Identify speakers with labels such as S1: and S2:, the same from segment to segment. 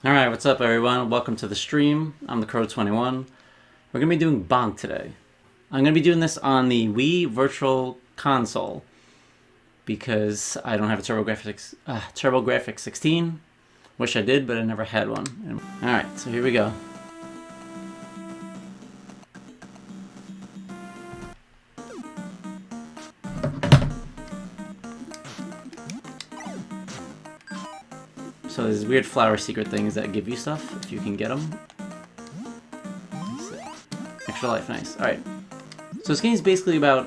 S1: Alright, what's up everyone? Welcome to the stream. I'm the Cr0w's. We're going to be doing Bonk today. I'm going to be doing this on the Wii Virtual Console because I don't have a TurboGrafx-16. Wish I did, but I never had one. Alright, so here we go. So there's weird flower secret things that give you stuff, if you can get them. Extra life, nice. Alright. So this game is basically about,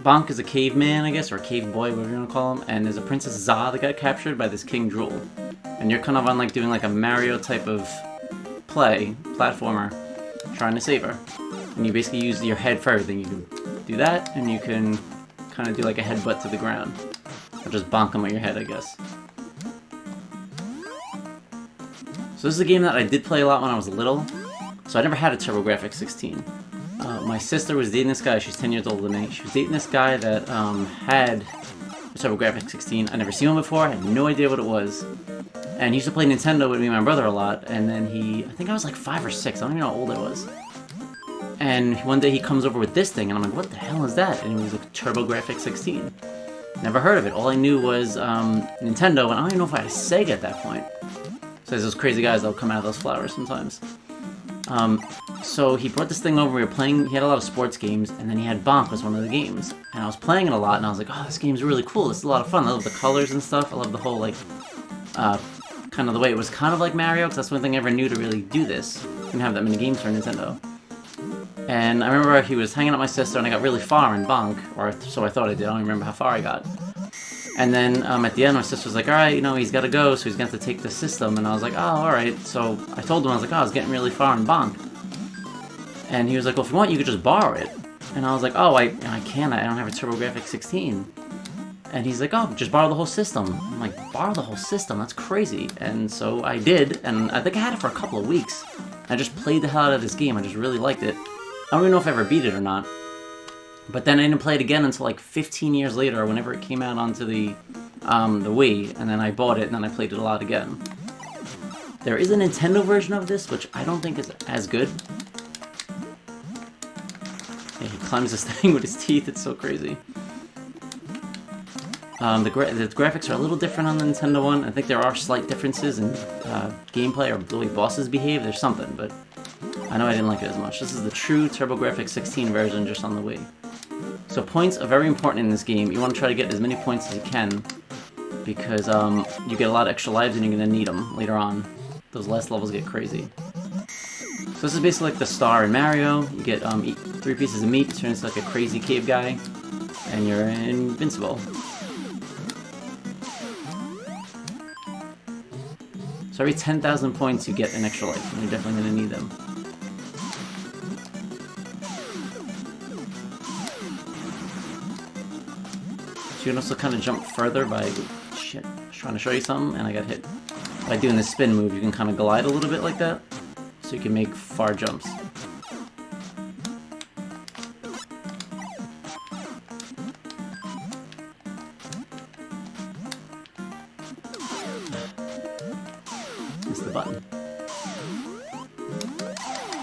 S1: Bonk is a caveman, I guess, or a cave boy, whatever you want to call him, and there's a Princess Za that got captured by this King Drool. And you're kind of on, like, doing like a Mario type of platformer, trying to save her. And you basically use your head for everything. You can do that, and you can kind of do like a headbutt to the ground. Or just bonk them with your head, I guess. So this is a game that I did play a lot when I was little, so I never had a TurboGrafx-16. My sister was dating this guy, she's 10 years older than me. She was dating this guy that had a TurboGrafx-16. I'd never seen one before, I had no idea what it was. And he used to play Nintendo with me and my brother a lot, and then I think I was like 5 or 6, I don't even know how old I was. And one day he comes over with this thing, and I'm like, what the hell is that? And it was a TurboGrafx-16. Never heard of it, all I knew was Nintendo, and I don't even know if I had a Sega at that point. So there's those crazy guys that'll come out of those flowers sometimes. So he brought this thing over, we were playing, he had a lot of sports games, and then he had Bonk as one of the games. And I was playing it a lot, and I was like, oh, this game's really cool, this is a lot of fun. I love the colors and stuff, I love the whole, like, kind of the way it was kind of like Mario, because that's one thing I ever knew to really do this. Didn't have that many games for Nintendo. And I remember he was hanging out with my sister, and I got really far in Bonk, or so I thought I did, I don't even remember how far I got. And then at the end, my sister was like, alright, you know, he's got to go, so he's going to have to take the system. And I was like, oh, alright. So I told him, I was like, oh, I was getting really far in Bonk. And he was like, well, if you want, you could just borrow it. And I was like, oh, I can't, I don't have a TurboGrafx-16. And he's like, oh, just borrow the whole system. I'm like, borrow the whole system? That's crazy. And so I did, and I think I had it for a couple of weeks. I just played the hell out of this game, I just really liked it. I don't even know if I ever beat it or not. But then I didn't play it again until like 15 years later, whenever it came out onto the Wii, and then I bought it, and then I played it a lot again. There is a Nintendo version of this, which I don't think is as good. Yeah, he climbs this thing with his teeth, it's so crazy. The graphics are a little different on the Nintendo one. I think there are slight differences in gameplay or the way bosses behave, there's something, but I know I didn't like it as much. This is the true TurboGrafx-16 version, just on the Wii. So points are very important in this game. You want to try to get as many points as you can, because you get a lot of extra lives and you're going to need them later on. Those last levels get crazy. So this is basically like the star in Mario. You get 3 pieces of meat, turn into like a crazy cave guy, and you're invincible. So every 10,000 points you get an extra life, and you're definitely going to need them. You can also kind of jump further by... Shit, I was trying to show you something and I got hit. By doing the spin move, you can kind of glide a little bit like that, so you can make far jumps. It's the button.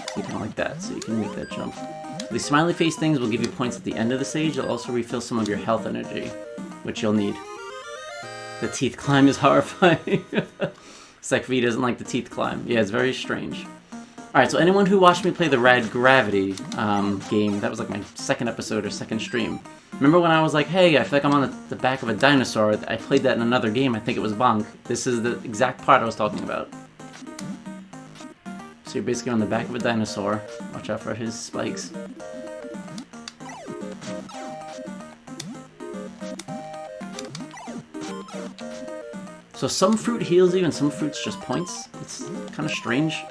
S1: So you kind of like that, so you can make that jump. These smiley face things will give you points at the end of the stage. They'll also refill some of your health energy, which you'll need. The teeth climb is horrifying. Sekvi doesn't like the teeth climb. Yeah, it's very strange. Alright, so anyone who watched me play the Red Gravity game, that was like my second episode or second stream. Remember when I was like, hey, I feel like I'm on the back of a dinosaur? I played that in another game, I think it was Bonk. This is the exact part I was talking about. So you're basically on the back of a dinosaur. Watch out for his spikes. So some fruit heals you and some fruits just points. It's kind of strange.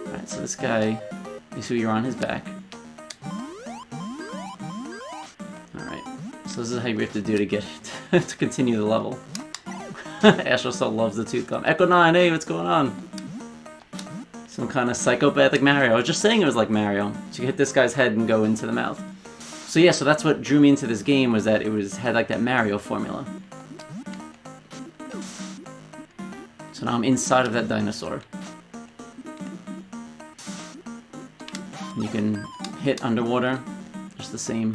S1: Alright, so this guy is who you're on his back. Alright, so this is how you have to do to get to continue the level. Ash also loves the tooth gum. Echo 9, hey, what's going on? Some kind of psychopathic Mario. I was just saying it was like Mario. So you hit this guy's head and go into the mouth. So yeah, so that's what drew me into this game, was that it had like that Mario formula. So now I'm inside of that dinosaur. And you can hit underwater, just the same.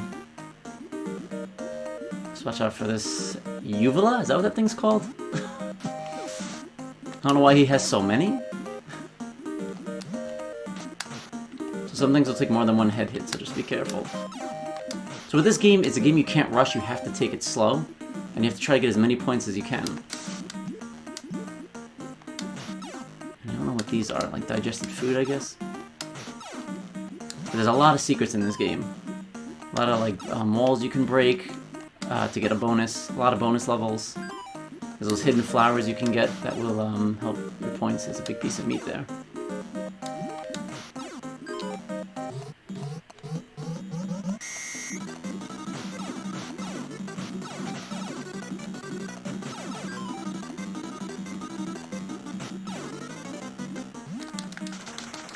S1: Just watch out for this uvula, is that what that thing's called? I don't know why he has so many. So some things will take more than one head hit, so just be careful. So with this game, it's a game you can't rush, you have to take it slow. And you have to try to get as many points as you can. I don't know what these are, like digested food, I guess? But there's a lot of secrets in this game. A lot of like walls you can break to get a bonus. A lot of bonus levels. There's those hidden flowers you can get that will help your points. There's a big piece of meat there.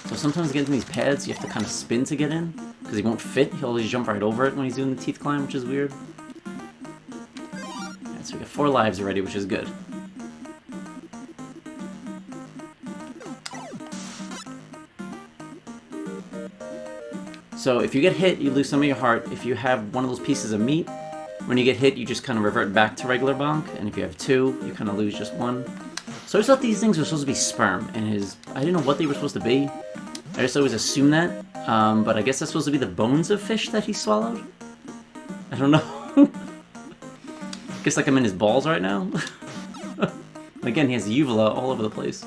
S1: So sometimes to get into these pads, you have to kind of spin to get in, because he won't fit. He'll always jump right over it when he's doing the teeth climb, which is weird. Alright, so we got 4 lives already, which is good. So if you get hit, you lose some of your heart. If you have one of those pieces of meat, when you get hit, you just kind of revert back to regular Bonk, and if you have 2, you kind of lose just 1. So I just thought these things were supposed to be sperm, and I didn't know what they were supposed to be. I just always assumed that, but I guess that's supposed to be the bones of fish that he swallowed? I don't know. Guess like I'm in his balls right now. Again, he has uvula all over the place.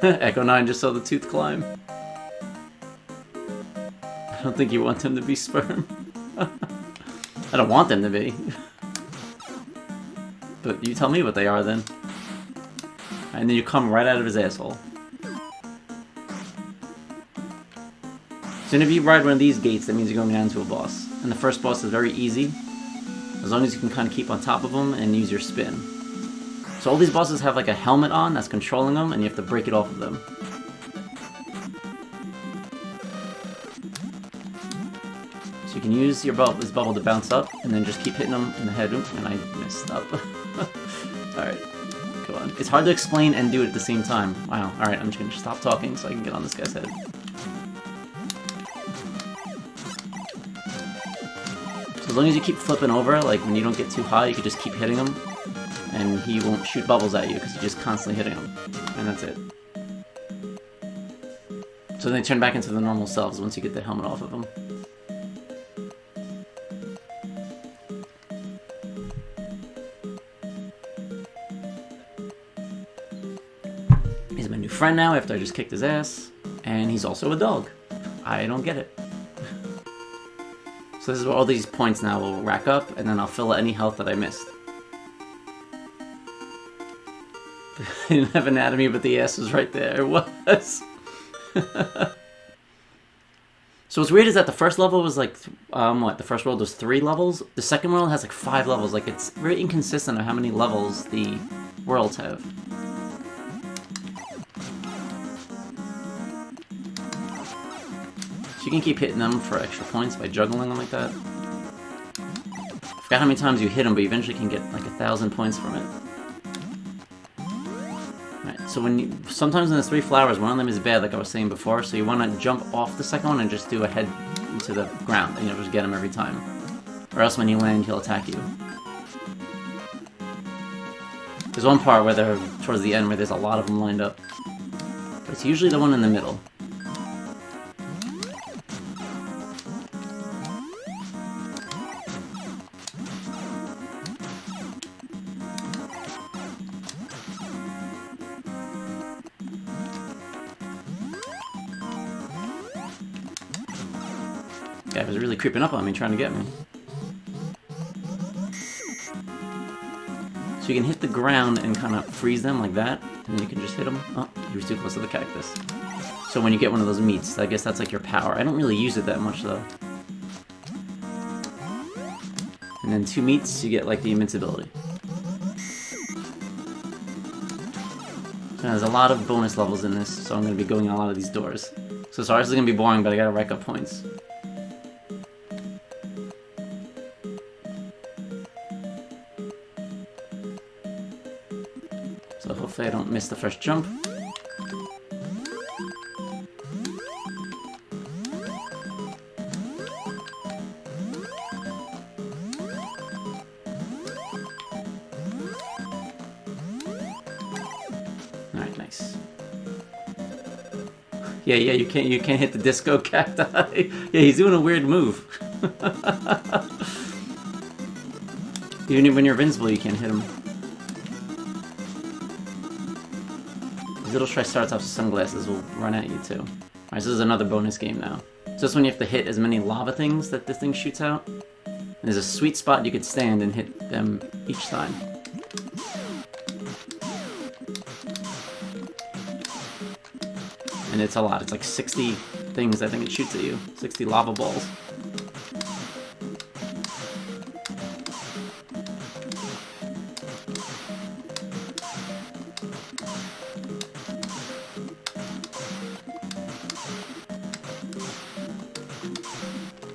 S1: Echo 9 just saw the tooth climb. I don't think you want them to be sperm. I don't want them to be. But you tell me what they are then. And then you come right out of his asshole. So if you ride one of these gates, that means you're going down to a boss. And the first boss is very easy. As long as you can kind of keep on top of them and use your spin. So all these bosses have like a helmet on that's controlling them, and you have to break it off of them. So you can use your this bubble to bounce up, and then just keep hitting them in the head. Oop, and I messed up. Alright, come on. It's hard to explain and do it at the same time. Wow, alright, I'm just gonna stop talking so I can get on this guy's head. So as long as you keep flipping over, like when you don't get too high, you can just keep hitting him. And he won't shoot bubbles at you because you're just constantly hitting him. And that's it. So they turn back into the normal selves once you get the helmet off of them. He's my new friend now after I just kicked his ass. And he's also a dog. I don't get it. So this is where all these points now will rack up, and then I'll fill any health that I missed. I didn't have anatomy, but the ass was right there. It was. So what's weird is that the first level was like, the first world was 3 levels. The second world has like 5 levels. Like, it's very inconsistent of how many levels the worlds have. So you can keep hitting them for extra points by juggling them like that. I forgot how many times you hit them, but you eventually can get like 1,000 points from it. So sometimes in the 3 flowers, one of them is bad, like I was saying before, so you want to jump off the second one and just do a head into the ground, and you'll just get him every time. Or else when you land, he'll attack you. There's one part where they're towards the end where there's a lot of them lined up. But it's usually the one in the middle. Guy was really creeping up on me, trying to get me. So you can hit the ground and kind of freeze them like that, and then you can just hit them. Oh, you were too close to the cactus. So when you get one of those meats, I guess that's like your power. I don't really use it that much, though. And And then 2 meats, you get like the invincibility. Now, there's a lot of bonus levels in this, so I'm going to be going on a lot of these doors. So sorry, this is going to be boring, but I gotta rack up points. So hopefully I don't miss the first jump. Alright, nice. Yeah, you can't hit the disco cacti. Yeah, he's doing a weird move. Even when you're invincible, you can't hit him. These little Triceratops with sunglasses will run at you too. Alright, so this is another bonus game now. So this one you have to hit as many lava things that this thing shoots out. And there's a sweet spot you could stand and hit them each time. And it's a lot. It's like 60 things I think it shoots at you. 60 lava balls.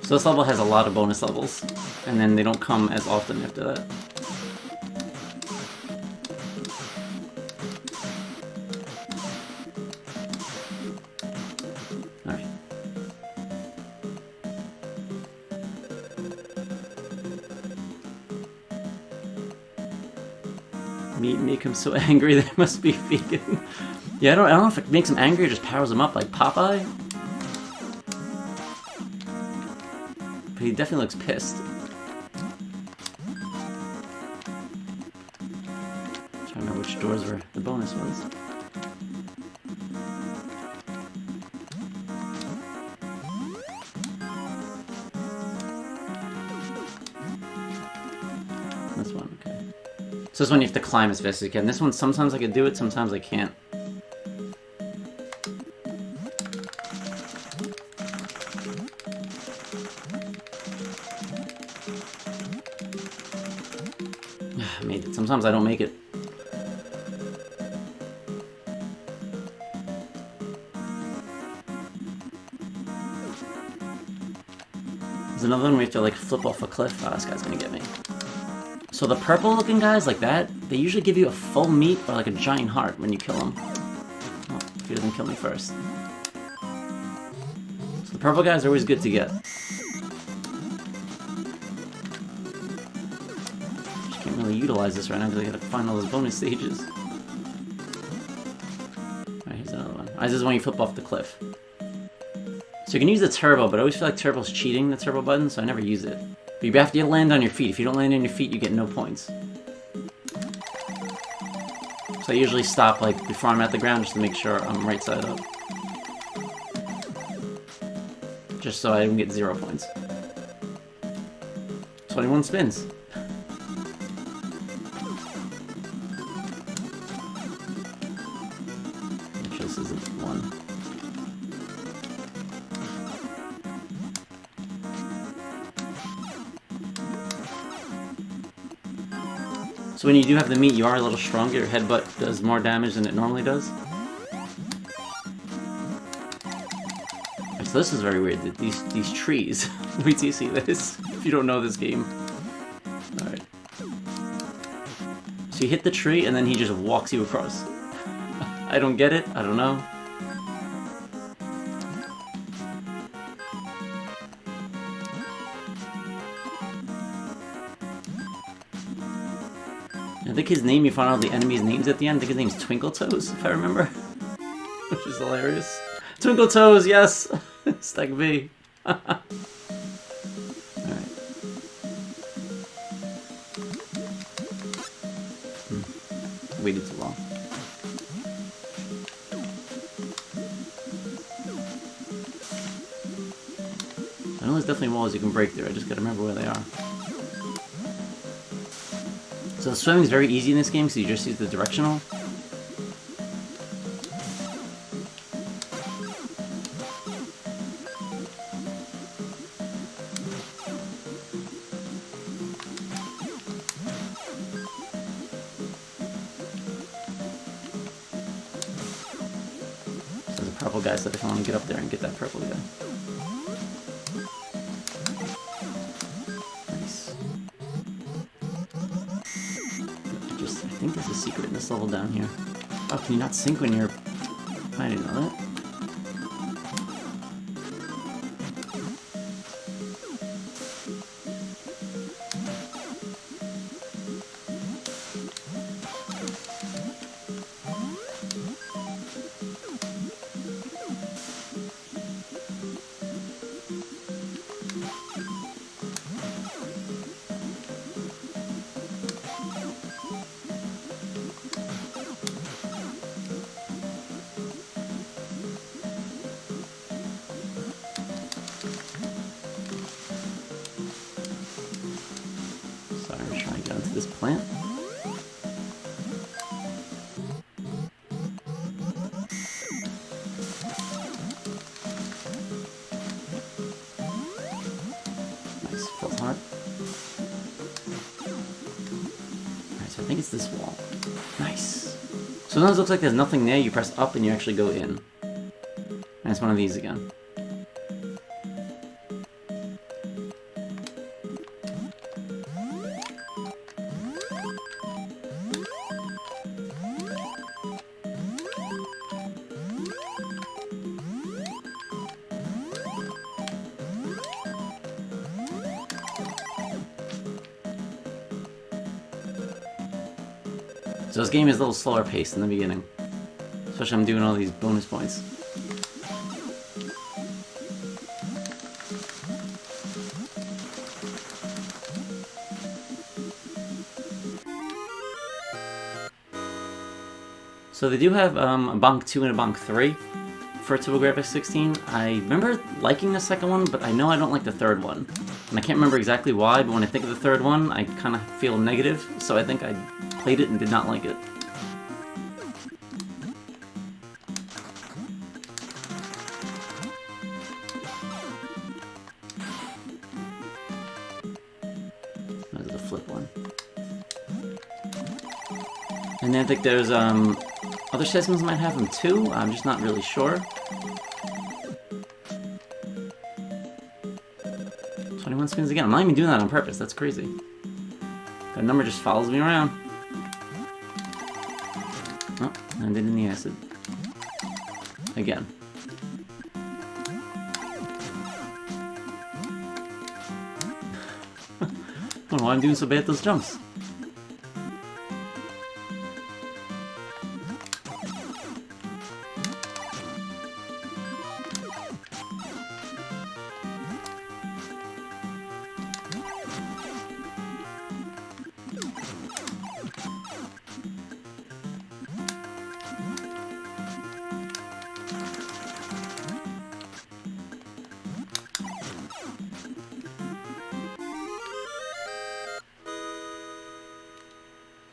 S1: So this level has a lot of bonus levels, and then they don't come as often after that. Alright. Meat make him so angry they must be vegan. Yeah, I don't know if it makes him angry or just powers him up like Popeye. But he definitely looks pissed. I'm trying to remember which doors were the bonus ones. This one, okay. So this one you have to climb as fast as you can. This one, sometimes I can do it, sometimes I can't. I made it. Sometimes I don't make it. There's another one where you have to like flip off a cliff. Oh, this guy's gonna get me. So the purple looking guys like that, they usually give you a full meat or like a giant heart when you kill them. Well, if he doesn't kill me first. So the purple guys are always good to get. Just can't really utilize this right now because I gotta find all those bonus stages. Alright, here's another one. This is when you flip off the cliff. So you can use the turbo, but I always feel like turbo's cheating the turbo button, so I never use it. But you have to land on your feet. If you don't land on your feet, you get no points. So I usually stop like before I'm at the ground just to make sure I'm right side up. Just so I don't get 0 points. 21 spins. Actually, this isn't one. So when you do have the meat, you are a little stronger. Your headbutt does more damage than it normally does. Right, so this is very weird. These trees. Wait till you see this. If you don't know this game. Alright. So you hit the tree and then he just walks you across. I don't get it. I don't know. I think his name, you find out the enemy's names at the end. I think his name's Twinkle Toes, if I remember. Which is hilarious. Twinkle Toes, yes! Stack V. Alright. Waited too long. I know there's definitely walls you can break there, I just gotta remember where they are. So the swimming is very easy in this game, so you just use the directional. purple guy said if I want to get up there and get that purple guy. Nice. I think there's a secret in this level down here. Oh, can you not sync when you're... I didn't know that. This plant. Nice, feels hard. Alright, so I think it's this wall. Nice. Sometimes it looks like there's nothing there, you press up and you actually go in. And it's one of these again. So this game is a little slower paced in the beginning. Especially I'm doing all these bonus points. So they do have a Bonk 2 and a Bonk 3 for TurboGrafx-16. I remember liking the second one, but I know I don't like the third one. And I can't remember exactly why, but when I think of the third one, I kind of feel negative, so I think I played it and did not like it. That's the flip one. And then I think there's other systems might have them too, I'm just not really sure. 21 spins again. I'm not even doing that on purpose, that's crazy. That number just follows me around. Oh, landed in the acid. Again. I don't know why I'm doing so bad at those jumps.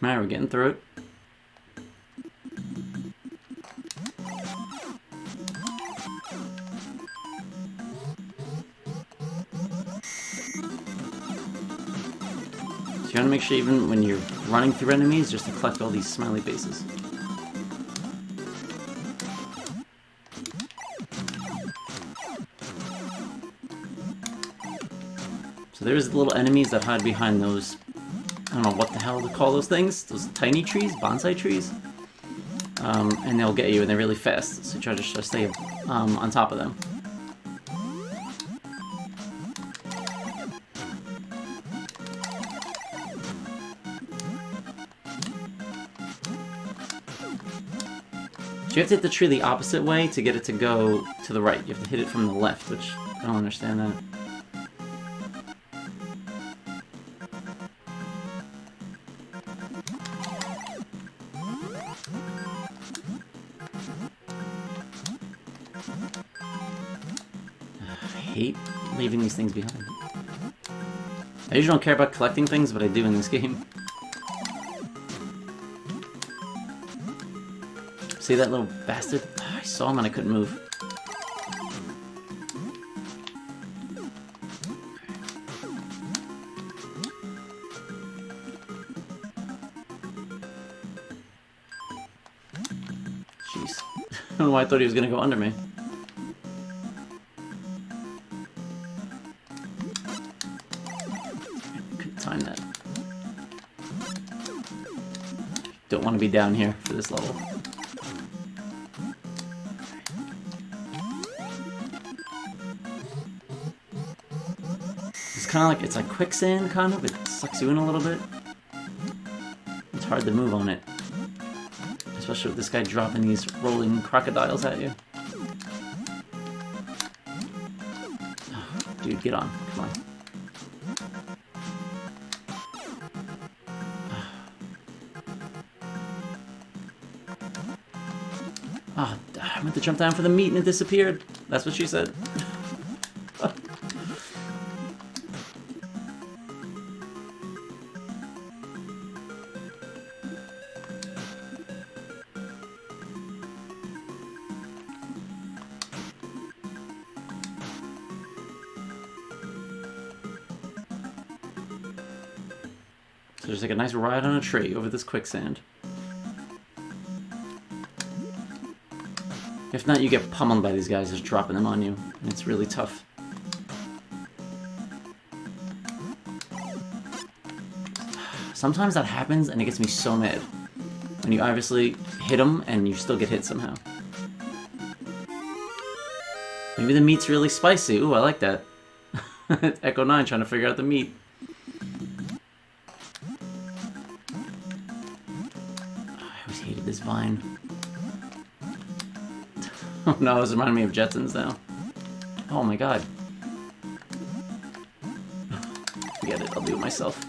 S1: Alright, we're getting through it. So you want to make sure even when you're running through enemies, just to collect all these smiley faces. So there's little enemies that hide behind those, I don't know what the hell to call those things, those tiny trees, bonsai trees, and they'll get you and they're really fast, so try to stay on top of them. So you have to hit the tree the opposite way to get it to go to the right. You have to hit it from the left, which I don't understand that. I hate leaving these things behind. I usually don't care about collecting things, but I do in this game. See that little bastard? I saw him and I couldn't move. Jeez. I don't know why I thought he was gonna go under me. don't want to be down here for this level. It's kind of like, it's like quicksand, kind of. It sucks you in a little bit. It's hard to move on it. Especially with this guy dropping these rolling crocodiles at you. Oh, dude, get on. Come on. Oh, I meant to jump down for the meat and it disappeared. That's what she said. So there's like a nice ride on a tree over this quicksand. If not, you get pummeled by these guys just dropping them on you, and it's really tough. Sometimes that happens, and it gets me so mad. When you obviously hit them, and you still get hit somehow. Maybe the meat's really spicy. Ooh, I like that. Echo 9 trying to figure out the meat. I always hated this vine. Oh no, it's reminding me of Jetsons now. Oh my god. Forget it, I'll do it myself.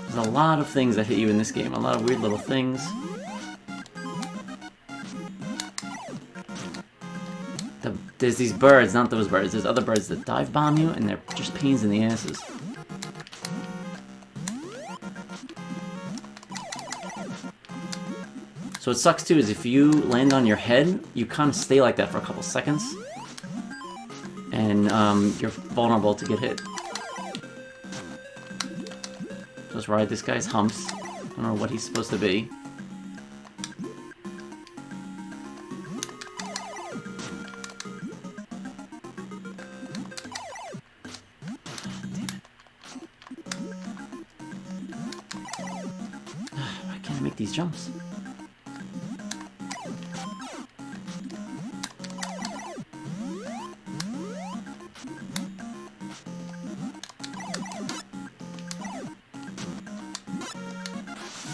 S1: There's a lot of things that hit you in this game, a lot of weird little things. There's these birds, not those birds, there's other birds that dive bomb you, and they're just pains in the asses. So what sucks too is if you land on your head, you kind of stay like that for a couple seconds, and you're vulnerable to get hit. Just ride this guy's humps. I don't know what he's supposed to be. Make these jumps.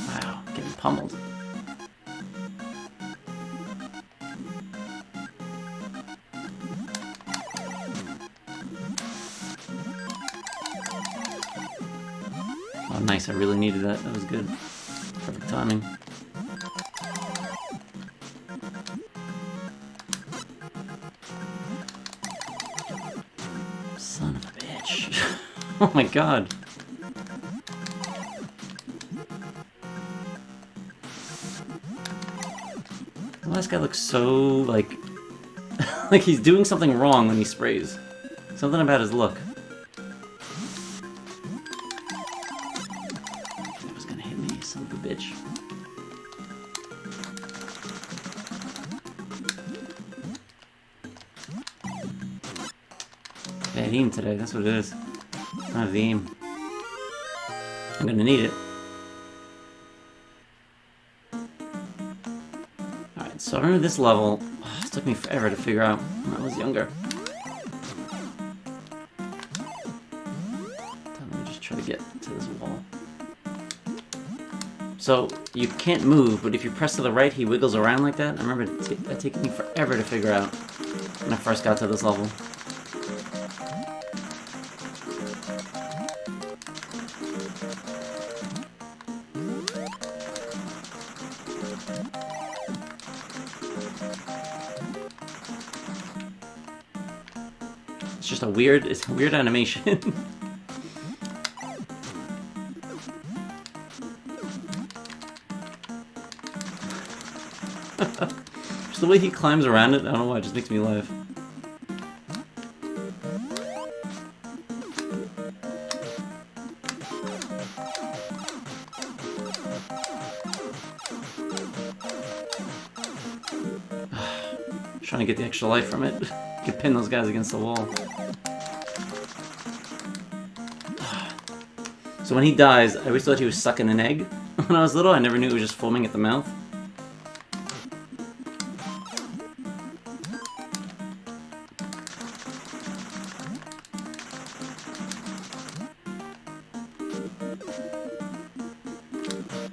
S1: Wow, getting pummeled. Oh, nice, I really needed that. That was good. Perfect timing. Son of a bitch. Oh my god. Well, this guy looks so, like... like he's doing something wrong when he sprays. Something about his look. Son of a bitch. Bad aim today, that's what it is. Not the aim. I'm gonna need it. Alright, so I remember this level. Oh, it took me forever to figure out when I was younger. Let me just try to get to this wall. So, you can't move, but if you press to the right, he wiggles around like that. I remember that taking me forever to figure out when I first got to this level. It's just it's a weird animation. Just the way he climbs around it, I don't know why, it just makes me laugh. Trying to get the extra life from it. You can pin those guys against the wall. So when he dies, I always thought he was sucking an egg. When I was little, I never knew it was just foaming at the mouth.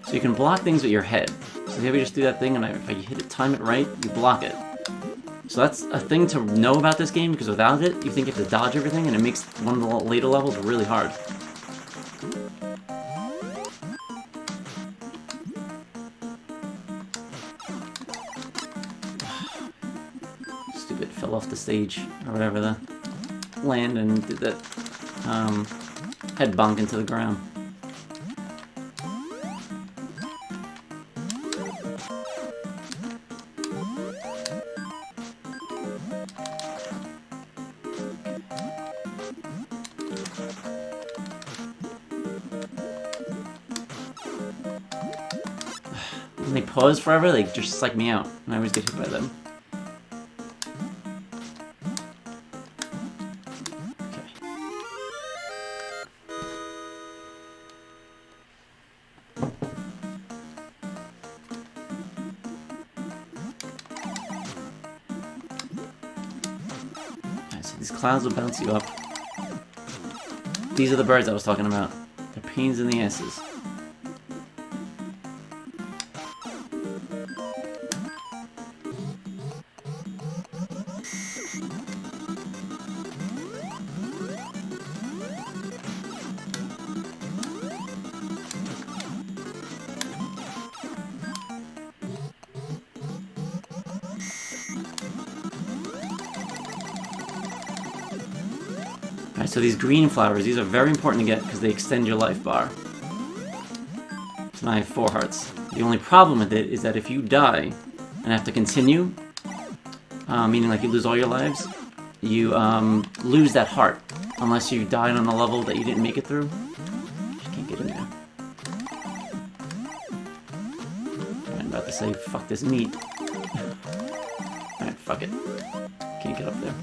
S1: So you can block things with your head. So here we just do that thing, and if I hit it, time it right, you block it. So that's a thing to know about this game, because without it, you think you have to dodge everything, and it makes one of the later levels really hard. Stupid, fell off the stage, or whatever, the land, and did that head bonk into the ground. When they pause forever, they just psych me out, and I always get hit by them. So these clouds will bounce you up. These are the birds I was talking about. They're pains in the asses. Alright, so these green flowers, these are very important to get because they extend your life bar. So now I have 4 hearts. The only problem with it is that if you die and have to continue, meaning like you lose all your lives, you lose that heart. Unless you died on a level that you didn't make it through. Just can't get in there. I'm about to say, fuck this meat. Alright, fuck it. Can't get up there.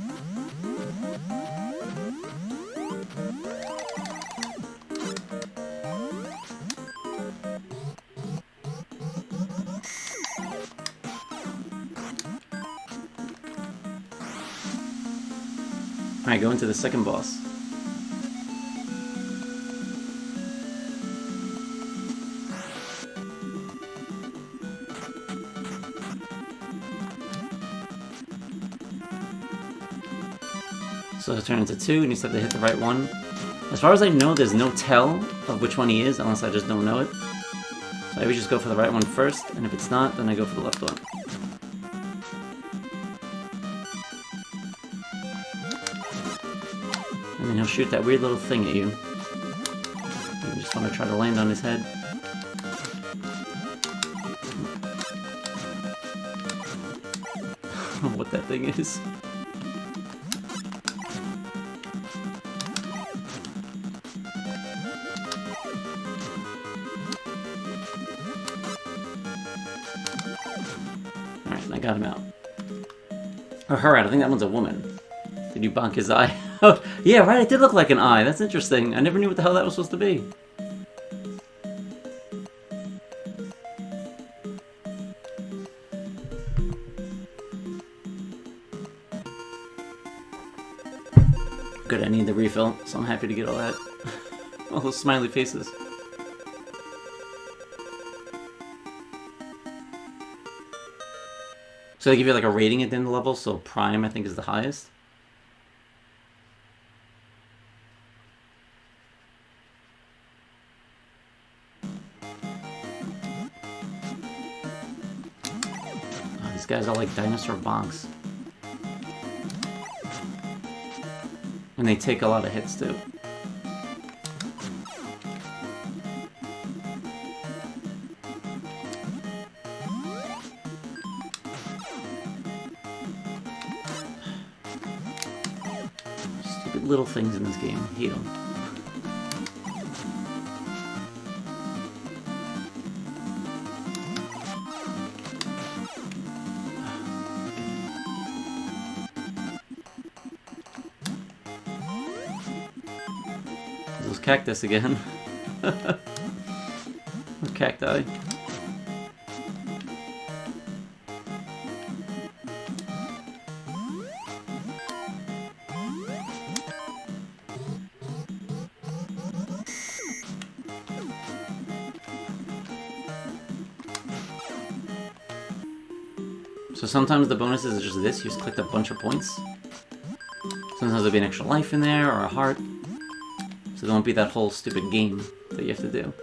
S1: Alright, go into the second boss. So it'll turn into 2, and you just have to hit the right one. As far as I know, there's no tell of which one he is, unless I just don't know it. So I always just go for the right one first, and if it's not, then I go for the left one. And then he'll shoot that weird little thing at you. You just want to try to land on his head. What that thing is. Alright, I got him out. Or her out, I think that one's a woman. Did you bonk his eye? Oh, yeah, right, it did look like an eye. That's interesting. I never knew what the hell that was supposed to be. Good, I need the refill, so I'm happy to get all that. All those smiley faces. So they give you like a rating at the end of the level, so Prime I think is the highest. Oh, these guys are like dinosaur bonks. And they take a lot of hits too. Stupid little things in this game. I hate them. those cactus again. Cacti. So sometimes the bonuses is just this, you just collect a bunch of points. Sometimes there'll be an extra life in there, or a heart. So there won't be that whole stupid game that you have to do.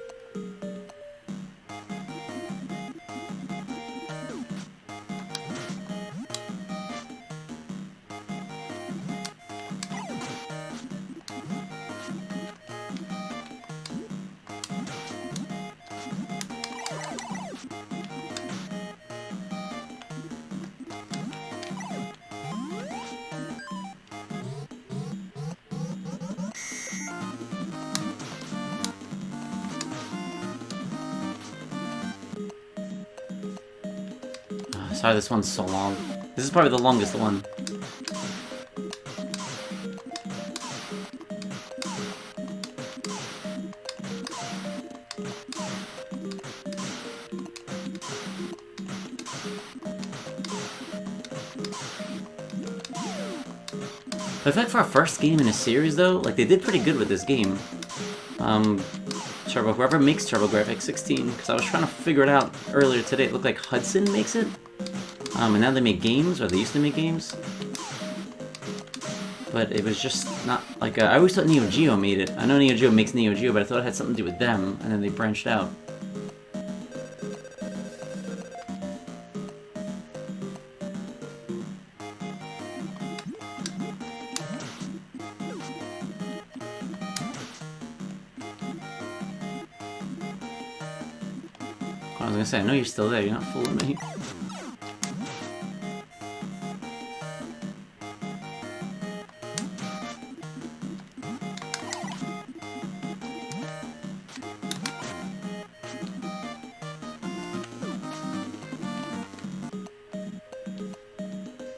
S1: Sorry, this one's so long. This is probably the longest one. But I feel like for our first game in a series, though, like, they did pretty good with this game. Whoever makes TurboGrafx-16, because I was trying to figure it out earlier today. It looked like Hudson makes it. And now they make games, or they used to make games. But it was just not like I always thought Neo Geo made it. I know Neo Geo makes Neo Geo, but I thought it had something to do with them, and then they branched out. I was gonna say, I know you're still there, you're not fooling me.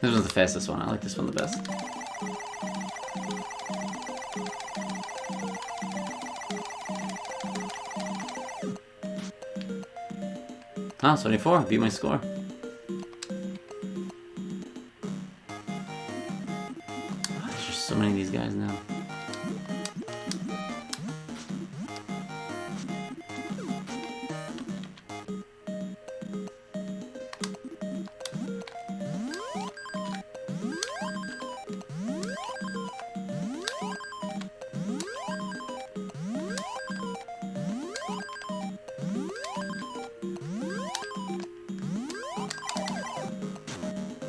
S1: This was the fastest one, I like this one the best. Ah, 24, beat my score. Oh, there's just so many of these guys now.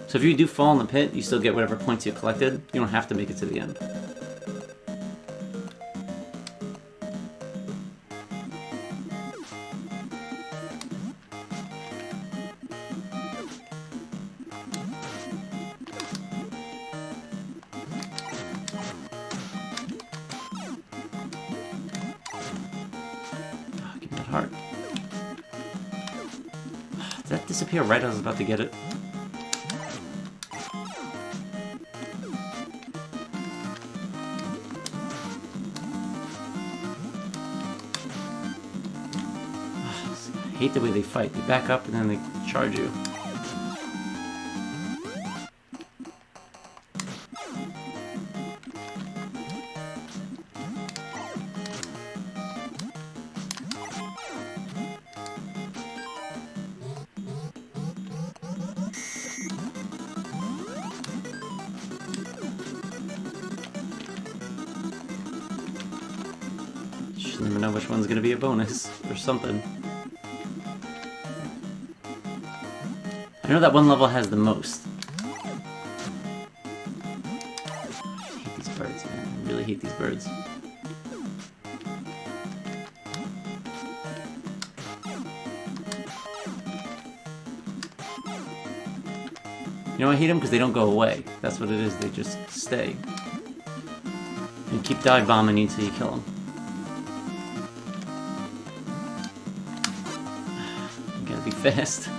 S1: So if you do fall in the pit, you still get whatever points you collected. You don't have to make it to the end. Oh, give me that heart. Did that disappear right as I was about to get it? I hate the way they fight. They back up and then they charge you. Just never know which one's gonna be a bonus or something. I know that one level has the most. I hate these birds, man. I really hate these birds. You know I hate them because they don't go away. That's what it is. They just stay. And keep dive bombing you until you kill them. You gotta be fast.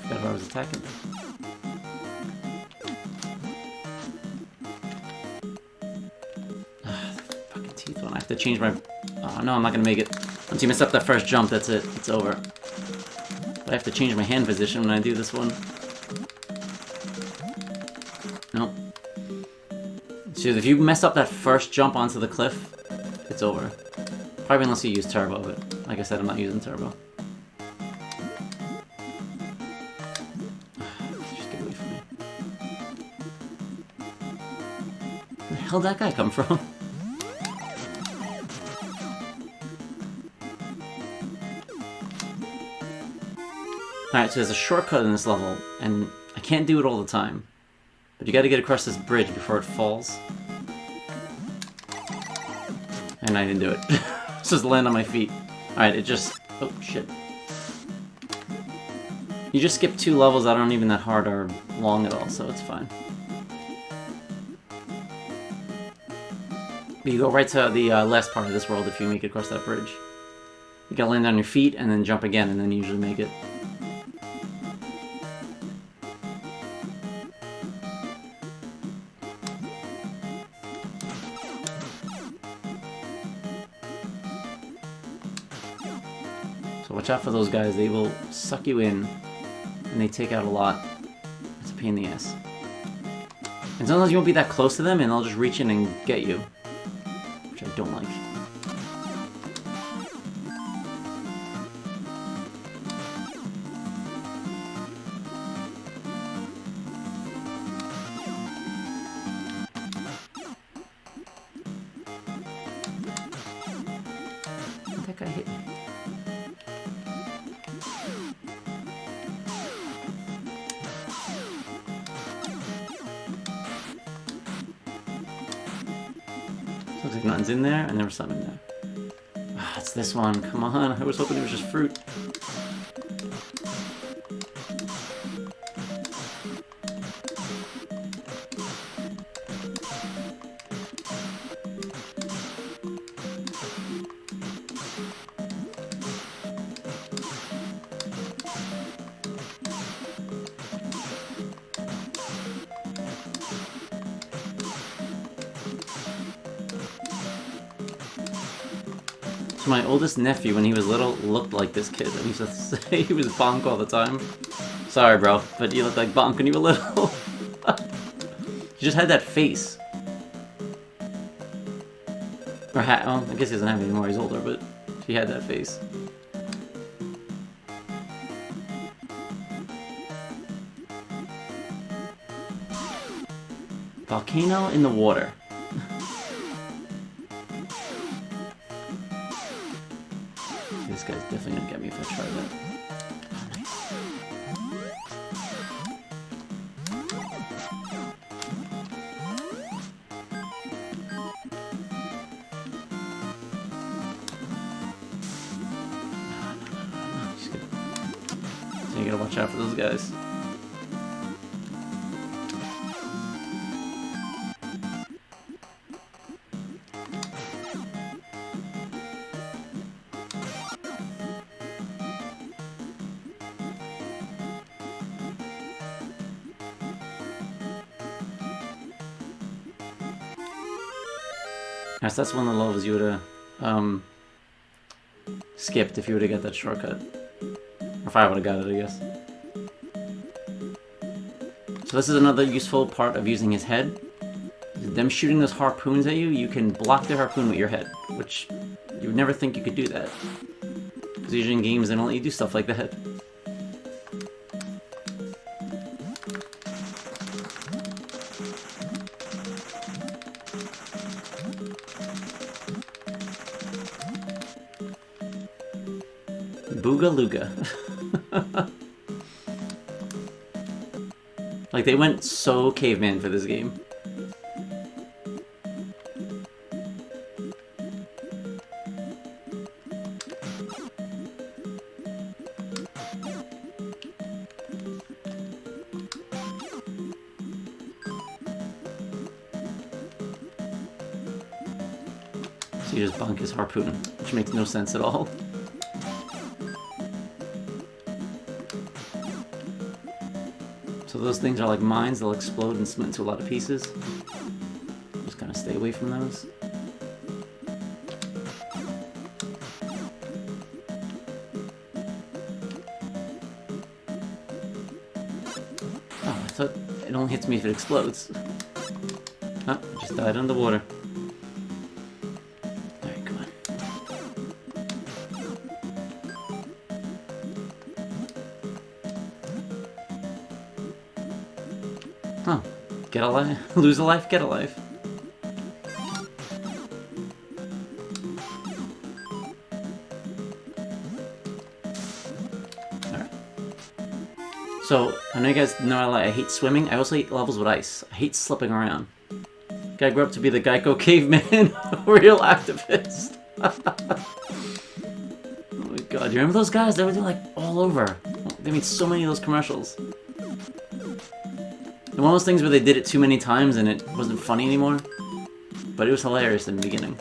S1: Forgot who I was attacking. The fucking teeth one. I have to change my... Oh no, I'm not gonna make it. Once you mess up that first jump, that's it. It's over. But I have to change my hand position when I do this one. Nope. So if you mess up that first jump onto the cliff, it's over. Probably unless you use turbo, but like I said, I'm not using turbo. Just get away from me. Where the hell did that guy come from? Alright, so there's a shortcut in this level, and I can't do it all the time. But you gotta get across this bridge before it falls. And I didn't do it. Just land on my feet. Alright, it just... Oh, shit. You just skip 2 levels that aren't even that hard or long at all, so it's fine. But you go right to the last part of this world if you make it across that bridge. You gotta land on your feet and then jump again, and then you usually make it. So watch out for those guys, they will suck you in, and they take out a lot. It's a pain in the ass. And sometimes you won't be that close to them, and they'll just reach in and get you. Which I don't like. That guy hit me. Looks like nothing's in there, and there was something in there. Ah, it's this one. Come on, I was hoping it was just fruit. My oldest nephew, when he was little, looked like this kid. I used to say he was Bonk all the time. Sorry, bro, but you looked like Bonk when you were little. He just had that face. Or well, I guess he doesn't have it anymore, he's older, but he had that face. Volcano in the water. This guy's definitely gonna get me if I try that. So you gotta watch out for those guys. So that's one of the levels you would have skipped if you would have got that shortcut. Or if I would have got it, I guess. So this is another useful part of using his head. Them shooting those harpoons at you, you can block their harpoon with your head, which you would never think you could do that. Because usually in games they don't let you do stuff like that. Boogalooga. Like, they went so caveman for this game. So you just bonk his harpoon, which makes no sense at all. So those things are like mines, they'll explode and split into a lot of pieces. Just kind of stay away from those. Oh, I thought it only hits me if it explodes. Oh, I just died underwater. Alright, come on. Oh, get a life, lose a life, get a life. Alright. So, I know you guys know I hate swimming. I also hate levels with ice. I hate slipping around. Guy grew up to be the Geico caveman, real activist. Oh my god, you remember those guys? They were like all over. They made so many of those commercials. And one of those things where they did it too many times and it wasn't funny anymore. But it was hilarious in the beginning.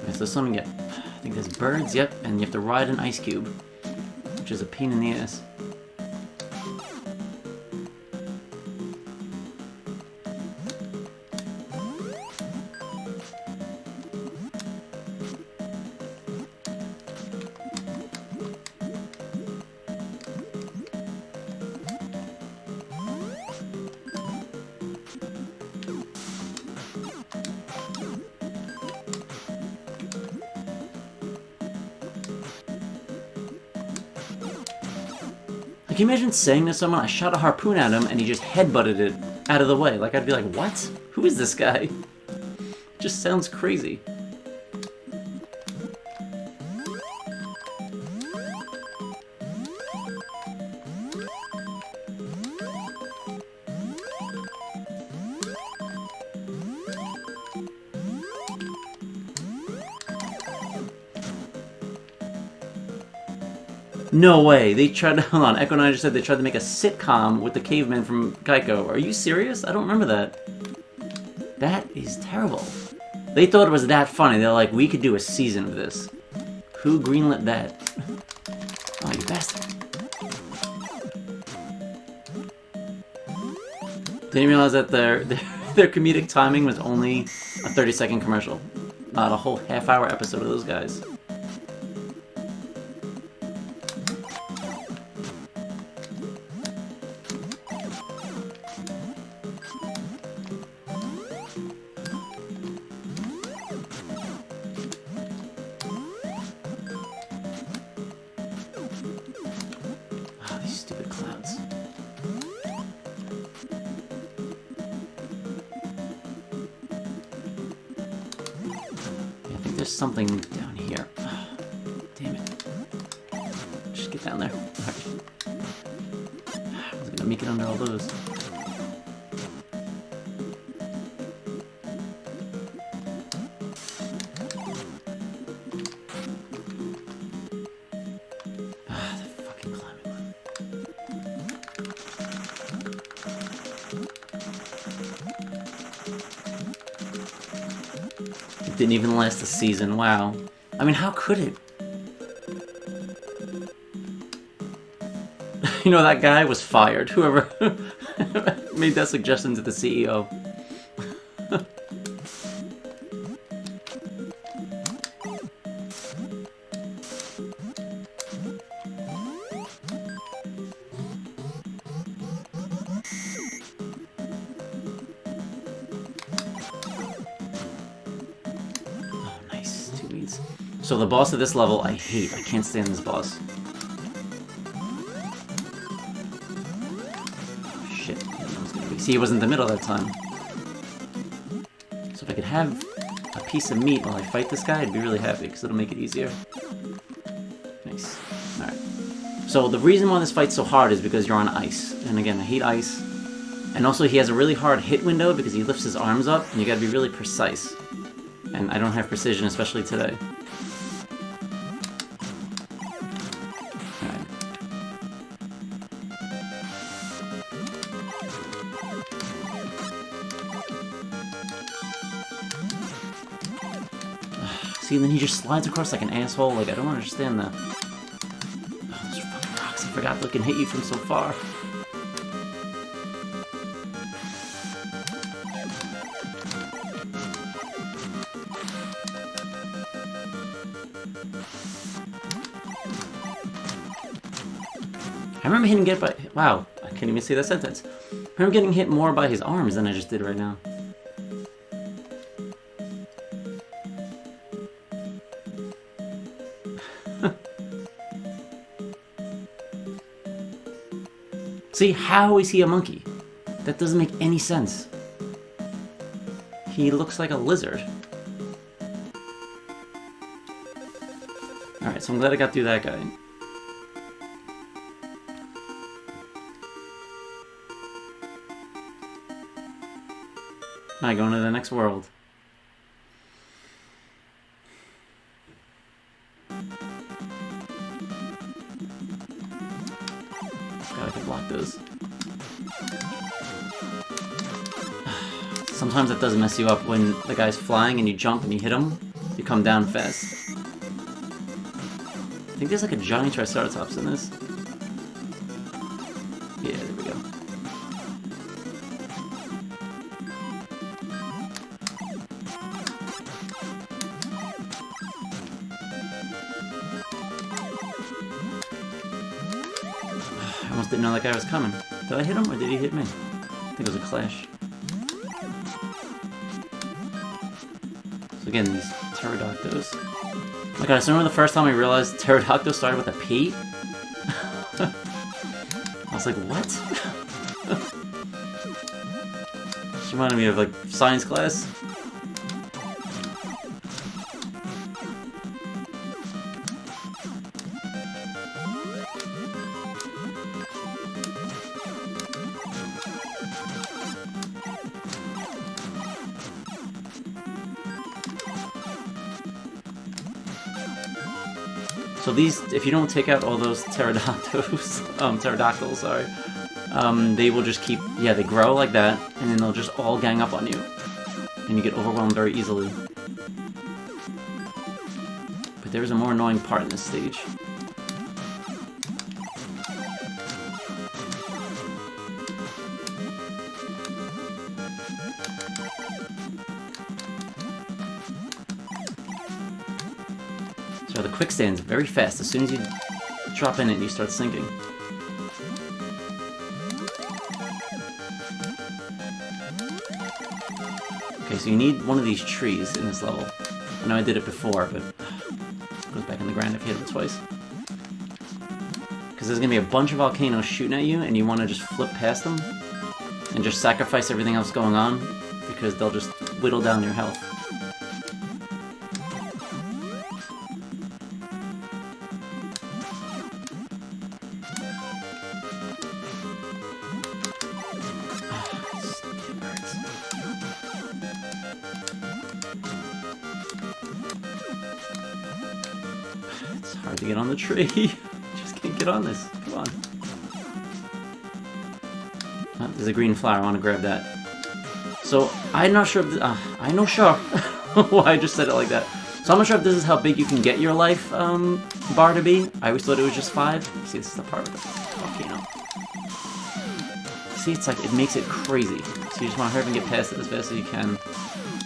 S1: Okay, so something get. I think there's birds, yep, and you have to ride an ice cube. Which is a pain in the ass. Can you imagine saying to someone, I shot a harpoon at him and he just headbutted it out of the way? Like, I'd be like, what? Who is this guy? It just sounds crazy. No way. They tried to... Hold on. Echo Nine just said they tried to make a sitcom with the caveman from Geico. Are you serious? I don't remember that. That is terrible. They thought it was that funny. They're like, we could do a season of this. Who greenlit that? Oh, you bastard. Didn't realize that their comedic timing was only a 30-second commercial. Not a whole half-hour episode of those guys. Something down here. Oh, damn it. Just get down there. Alright. I was gonna make it under all those. Ah, the fucking climbing one. It didn't even last a season, wow. I mean, how could it? You know, that guy was fired. Whoever made that suggestion to the CEO. So the boss of this level, I hate. I can't stand this boss. Oh, shit. See, he wasn't in the middle that time. So if I could have a piece of meat while I fight this guy, I'd be really happy, because it'll make it easier. Nice. Alright. So the reason why this fight's so hard is because you're on ice. And again, I hate ice. And also he has a really hard hit window because he lifts his arms up, and you gotta be really precise. And I don't have precision, especially today. See, and then he just slides across like an asshole. Like, I don't understand that. Oh, those fucking rocks. I forgot they can hit you from so far. I remember hitting get by... Wow, I can't even say that sentence. I remember getting hit more by his arms than I just did right now. See, how is he a monkey? That doesn't make any sense. He looks like a lizard. Alright, so I'm glad I got through that guy. Alright, going to the next world. God, I can block those. Sometimes that does mess you up when the guy's flying and you jump and you hit him. You come down fast. I think there's like a giant Triceratops in this. Yeah, there we go. I almost didn't know that guy was coming. Did I hit him or did he hit me? I think it was a clash. So again, these pterodactyls. Oh my god, I still remember the first time I realized pterodactyl started with a P. I was like, what? She reminded me of like science class. So these, if you don't take out all those pterodactyls, sorry, they will just keep, yeah, they grow like that, and then they'll just all gang up on you, and you get overwhelmed very easily. But there's a more annoying part in this stage. So the quickstand's very fast. As soon as you drop in it, you start sinking. Okay, so you need one of these trees in this level. I know I did it before, but it goes back in the ground if you hit it twice. Because there's going to be a bunch of volcanoes shooting at you, and you want to just flip past them and just sacrifice everything else going on, because they'll just whittle down your health. It's hard to get on the tree. Just can't get on this. Come on. Oh, there's a green flower. I want to grab that. So I'm not sure if I'm not sure why I just said it like that. So I'm not sure if this is how big you can get your life bar to be. I always thought it was just 5. See, this is the part of the volcano. See, it's like it makes it crazy. So you just want to hurry and get past it as fast as you can.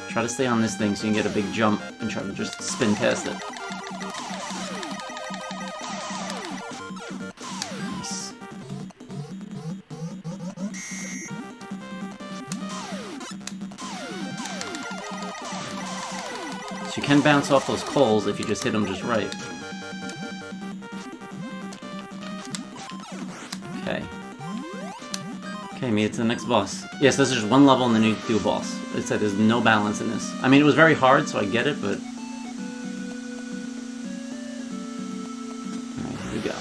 S1: Try to stay on this thing so you can get a big jump and try to just spin past it. Nice. So you can bounce off those coals if you just hit them just right. Okay. Okay, made it to the next boss. Yes, this is just one level and then you do a boss. It said there's no balance in this. I mean, it was very hard, so I get it, but... Alright, here we go.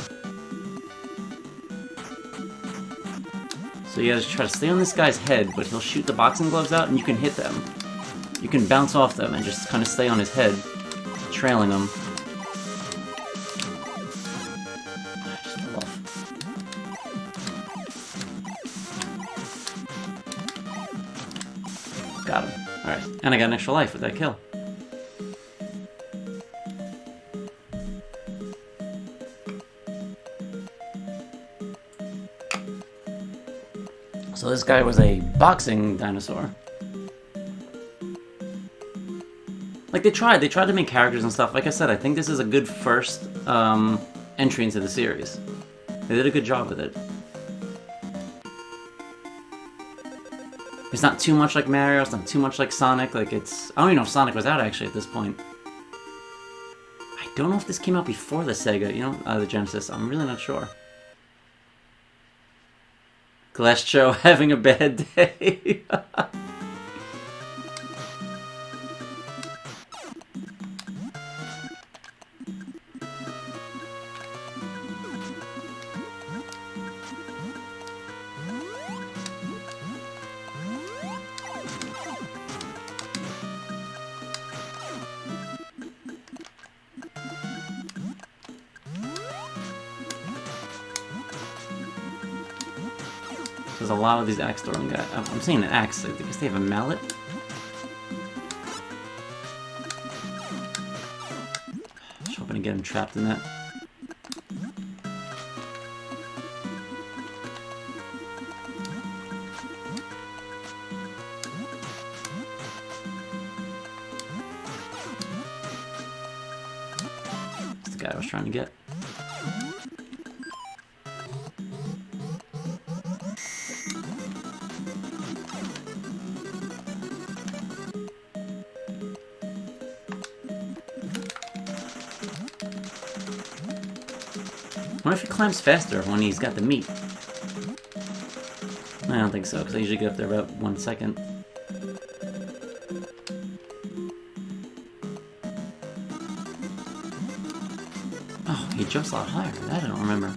S1: So you gotta try to stay on this guy's head, but he'll shoot the boxing gloves out and you can hit them. You can bounce off them and just kind of stay on his head, trailing him. I just fell off. Got him. Alright, and I got an extra life with that kill. So this guy was a boxing dinosaur. Like, they tried to make characters and stuff. Like I said, I think this is a good first entry into the series. They did a good job with it. It's not too much like Mario, it's not too much like Sonic, like it's... I don't even know if Sonic was out actually at this point. I don't know if this came out before the Sega, you know, the Genesis, I'm really not sure. Glass-Cho having a bad day. There's a lot of these axe throwing guys. I'm saying an axe, I guess they have a mallet. Just hoping to get him trapped in that. That's the guy I was trying to get. I wonder if he climbs faster when he's got the meat. I don't think so, because I usually get up there about 1 second. Oh, he jumps a lot higher. That I don't remember.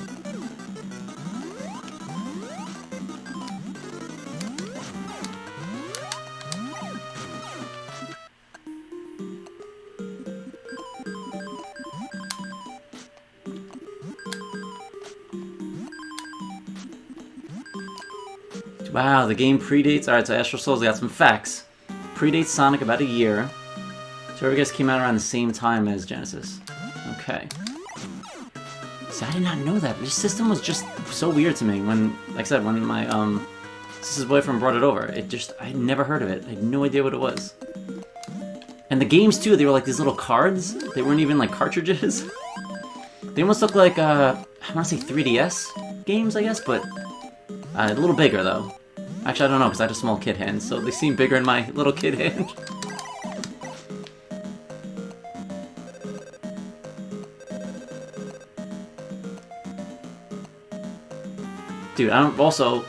S1: Wow, the game predates... Alright, so Astral Souls got some facts. Predates Sonic about a year. TurboGrafx came out around the same time as Genesis. Okay. See, I did not know that. This system was just so weird to me when... Like I said, when my, sister's boyfriend brought it over. It just... I had never heard of it. I had no idea what it was. And the games, too, they were like these little cards. They weren't even like cartridges. They almost look like, I want to say 3DS games, I guess, but... a little bigger, though. Actually, I don't know, because I had a small kid hand, so they seem bigger in my little kid hand. Dude, I don't... Also,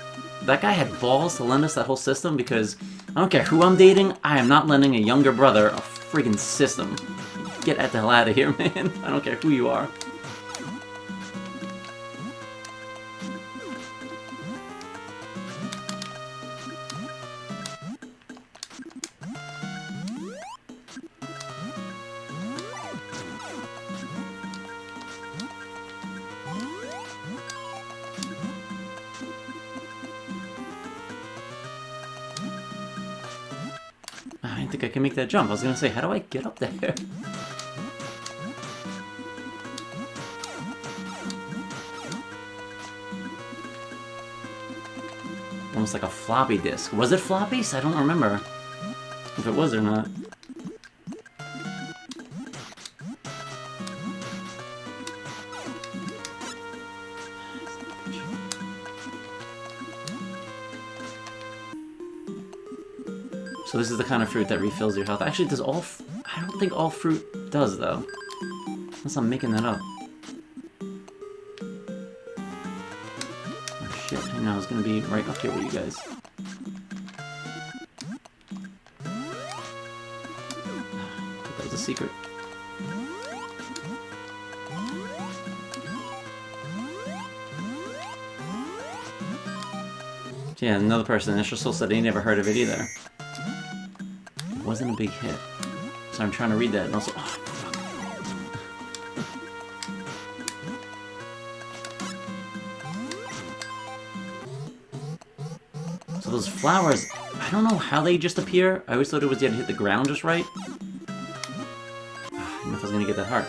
S1: that guy had balls to lend us that whole system, because I don't care who I'm dating, I am not lending a younger brother a friggin' system. Get the hell out of here, man. I don't care who you are. I didn't think I can make that jump. I was gonna say, how do I get up there? Almost like a floppy disk. Was it floppy? I don't remember if it was or not. So this is the kind of fruit that refills your health. Actually, does all... I don't think all fruit does, though. Unless I'm making that up. Oh, shit. I know, I was gonna be right up here with you guys. That was a secret. Yeah, another person, Astral Soul, said he never heard of it either. Wasn't a big hit. So I'm trying to read that and also... Oh, fuck. So those flowers, I don't know how they just appear. I always thought it was you had to hit the ground just right. I don't know if I was gonna get that heart.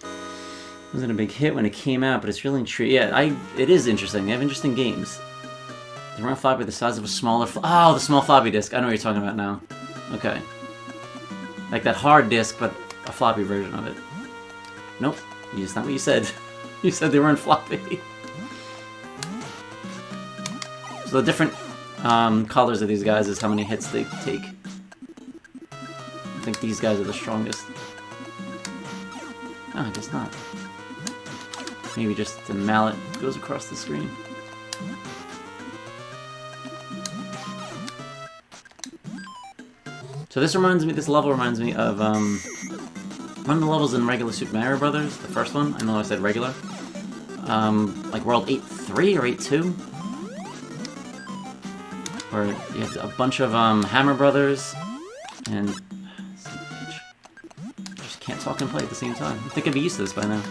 S1: It wasn't a big hit when it came out, but it's really intriguing. Yeah, it is interesting. They have interesting games. They run a floppy the size of a smaller... Oh, the small floppy disk. I know what you're talking about now. Okay. Like that hard disk, but a floppy version of it. Nope. That's not what you said. You said they weren't floppy. So the different colors of these guys is how many hits they take. I think these guys are the strongest. Oh, I guess not. Maybe just the mallet goes across the screen. So this level reminds me of one of the levels in regular Super Mario Brothers, the first one. I know I said regular. Like World 8-3 or 8-2. Where you have a bunch of Hammer Brothers and... I just can't talk and play at the same time. I think I'd be used to this by now.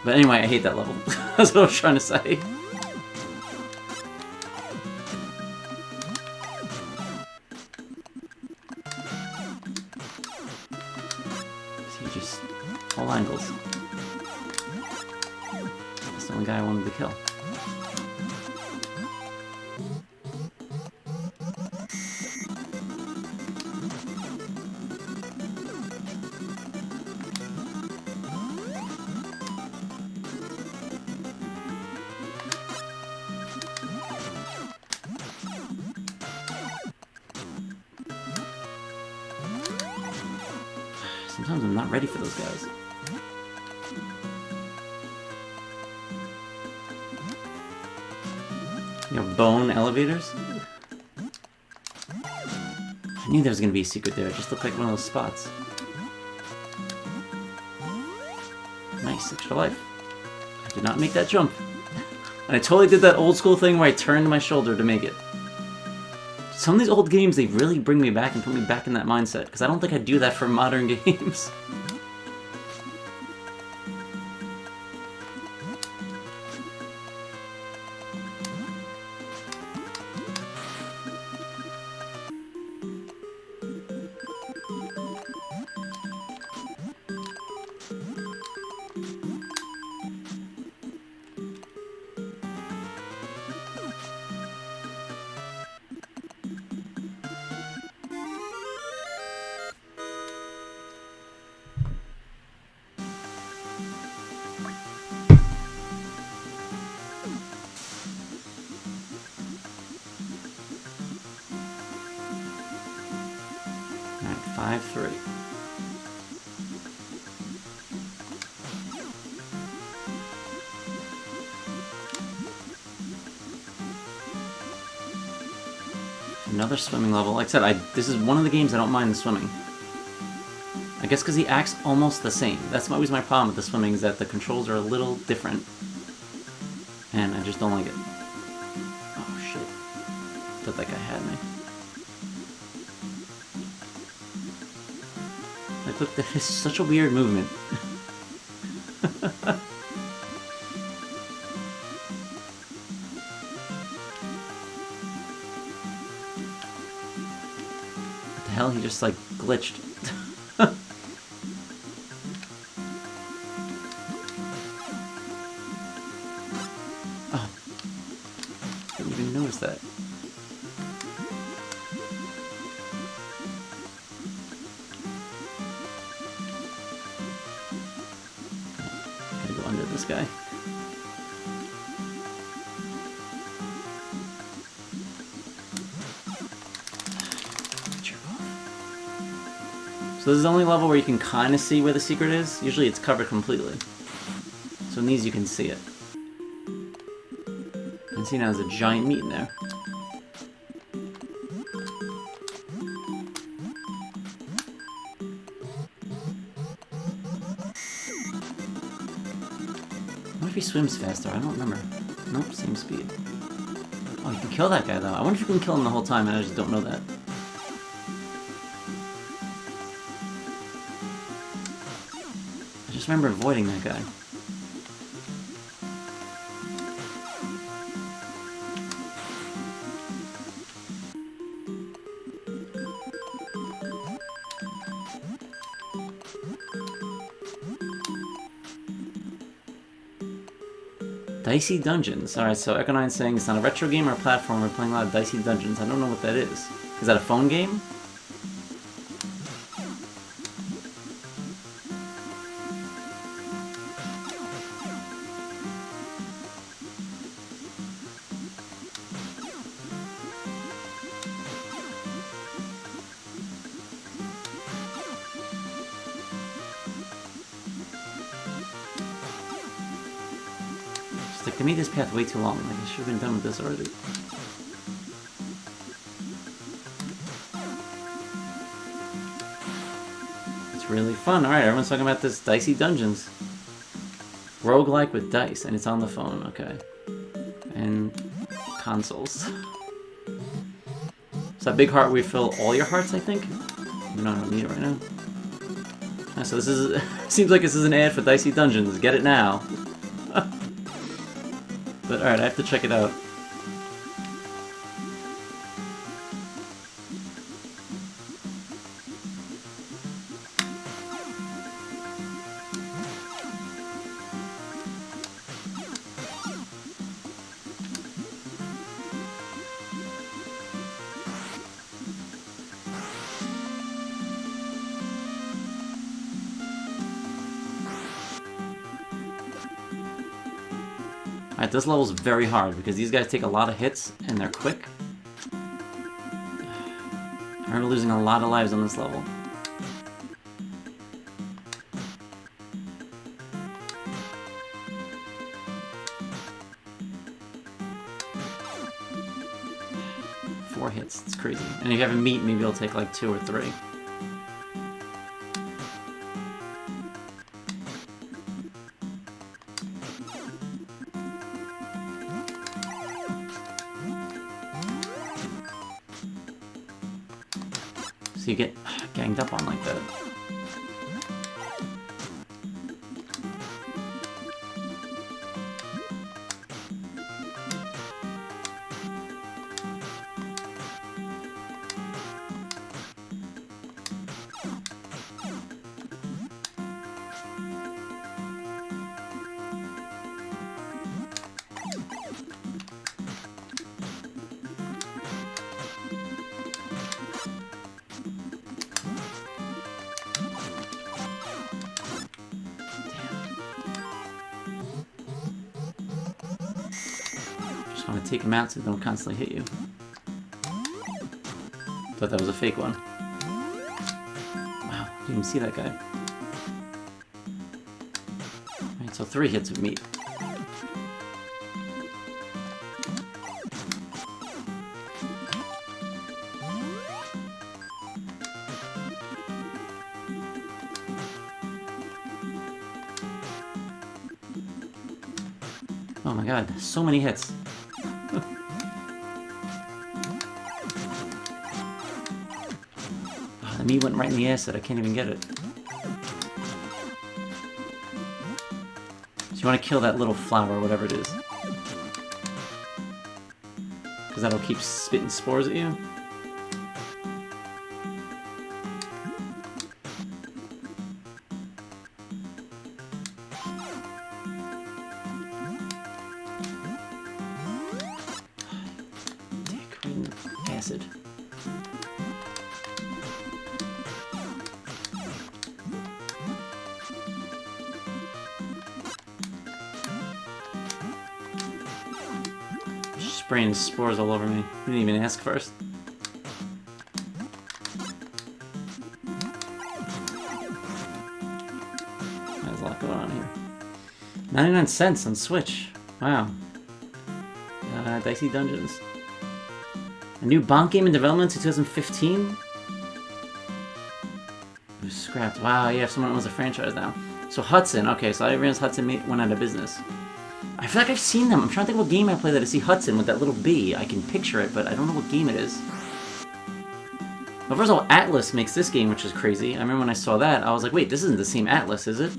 S1: But anyway, I hate that level. That's what I was trying to say. See, just all angles. That's the only guy I wanted to kill. Sometimes I'm not ready for those guys. You know, bone elevators? I knew there was going to be a secret there. It just looked like one of those spots. Nice, extra life. I did not make that jump. And I totally did that old school thing where I turned my shoulder to make it. Some of these old games, they really bring me back and put me back in that mindset, because I don't think I'd do that for modern games. Alright, 5-3. Another swimming level. Like I said, this is one of the games I don't mind the swimming. I guess because he acts almost the same. That's always my problem with the swimming, is that the controls are a little different. And I just don't like it. Oh shit. Thought that guy had me. Like, look, that is such a weird movement. What the hell? He just, like, glitched. Oh. Didn't even notice that. Under this guy. So this is the only level where you can kind of see where the secret is. Usually it's covered completely. So in these you can see it. You can see now there's a giant meat in there. What if he swims faster? I don't remember. Nope, same speed. Oh, you can kill that guy though. I wonder if you can kill him the whole time and I just don't know that. I just remember avoiding that guy. Dicey Dungeons. Alright, so Echo9's saying it's not a retro game or a platform. We're playing a lot of Dicey Dungeons. I don't know what that is. Is that a phone game? Like, they made this path way too long. Like, I should have been done with this already. It's really fun. Alright, everyone's talking about this Dicey Dungeons. Roguelike with dice, and it's on the phone. Okay. And consoles. Is that big heart where you fill all your hearts, I think? No, I don't need it right now. So this is... seems like this is an ad for Dicey Dungeons. Get it now. But alright, I have to check it out. Alright, this level's very hard because these guys take a lot of hits and they're quick. I remember losing a lot of lives on this level. Four hits, it's crazy. And if you have a meat, maybe it'll take like 2 or 3. So you get ganged up on like that. Want to take them out so they don't constantly hit you. Thought that was a fake one. Wow, didn't even see that guy. Alright, so 3 hits of meat. Oh my god, so many hits. The meat went right in the acid, I can't even get it. So you want to kill that little flower, whatever it is. Because that'll keep spitting spores at you. Dick, right in the acid. Spraying spores all over me. You didn't even ask first. There's a lot going on here. 99 cents on Switch. Wow. Dicey Dungeons. A new Bonk game in development in 2015? It was scrapped. Wow, yeah, someone owns a franchise now. So Hudson. Okay, so I realized Hudson went out of business. I feel like I've seen them. I'm trying to think what game I played that I see Hudson with that little bee. I can picture it, but I don't know what game it is. But first of all, Atlus makes this game, which is crazy. I remember when I saw that, I was like, wait, this isn't the same Atlus, is it?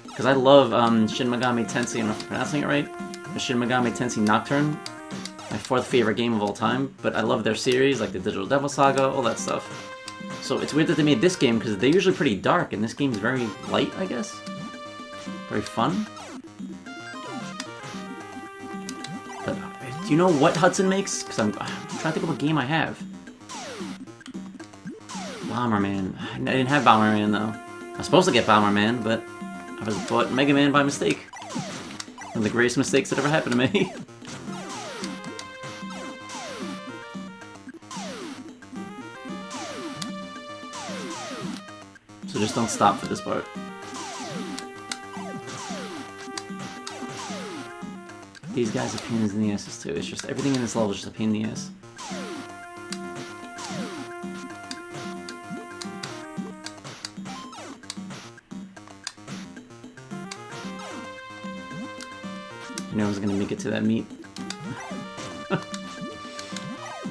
S1: Because I love Shin Megami Tensei, I don't know if I'm pronouncing it right. The Shin Megami Tensei Nocturne. My 4th favorite game of all time. But I love their series, like the Digital Devil Saga, all that stuff. So it's weird that they made this game, because they're usually pretty dark, and this game's very light, I guess. Very fun. Do you know what Hudson makes? Because I'm trying to think of what game I have. Bomberman. I didn't have Bomberman though. I was supposed to get Bomberman, but I was bought Mega Man by mistake. One of the greatest mistakes that ever happened to me. So just don't stop for this part. These guys are pains in the asses too. It's just everything in this level is just a pain in the ass. I knew I was gonna make it to that meat. It's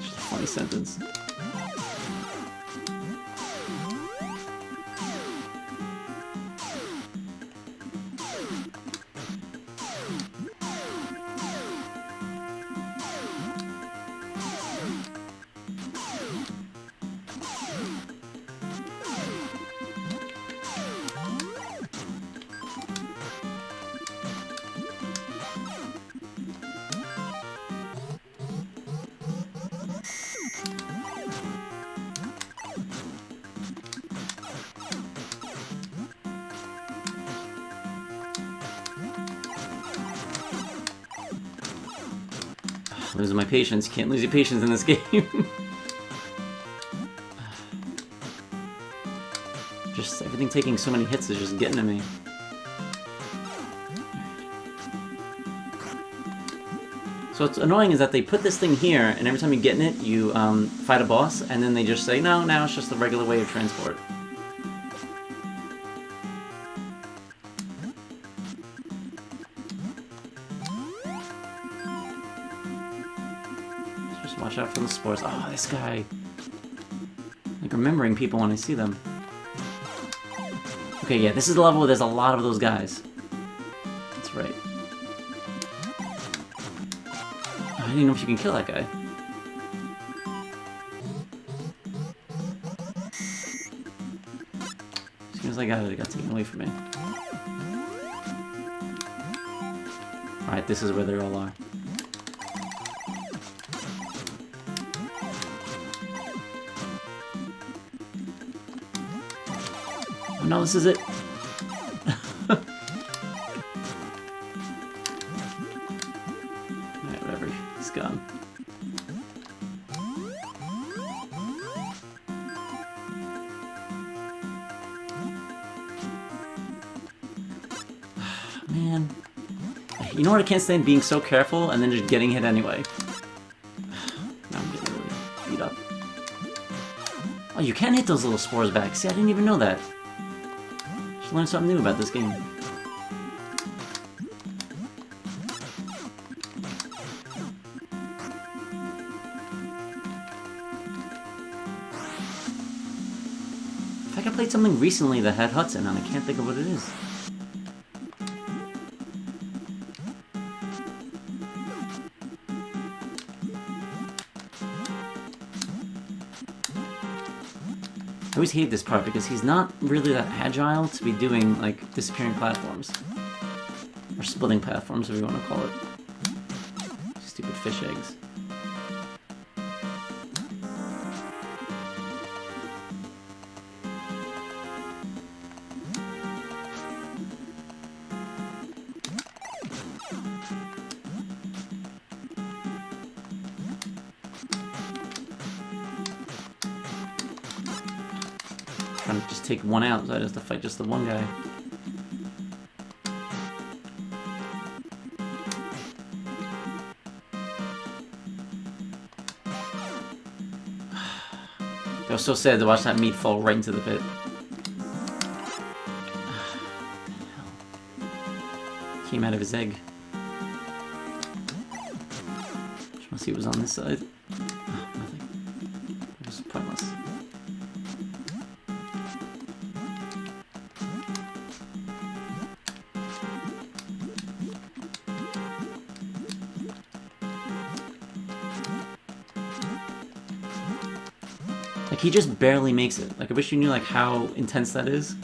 S1: just a funny sentence. Losing my patience. You can't lose your patience in this game. Just everything taking so many hits is just getting to me. So what's annoying is that they put this thing here, and every time you get in it, you fight a boss, and then they just say, no, now it's just the regular way of transport. Watch out for the spores. Oh, this guy. Like remembering people when I see them. Okay, yeah, this is the level where there's a lot of those guys. That's right. Oh, I didn't know if you can kill that guy. As soon as I got it, it got taken away from me. Alright, this is where they all are. No, this is it. Alright, whatever. He's gone. Man. You know what I can't stand? Being so careful and then just getting hit anyway. Now I'm getting really beat up. Oh, you can hit those little spores back. See, I didn't even know that. Learn something new about this game. In fact, I played something recently that had Hudson, and I can't think of what it is. I always hate this part because he's not really that agile to be doing, like, disappearing platforms. Or splitting platforms, if you want to call it. Stupid fish eggs. Trying to just take one out, so I just have to fight just the one guy. It was so sad to watch that meat fall right into the pit. Came out of his egg. Just want to see what was on this side. Oh, nothing. It was pointless. Like, he just barely makes it. Like, I wish you knew, like, how intense that is.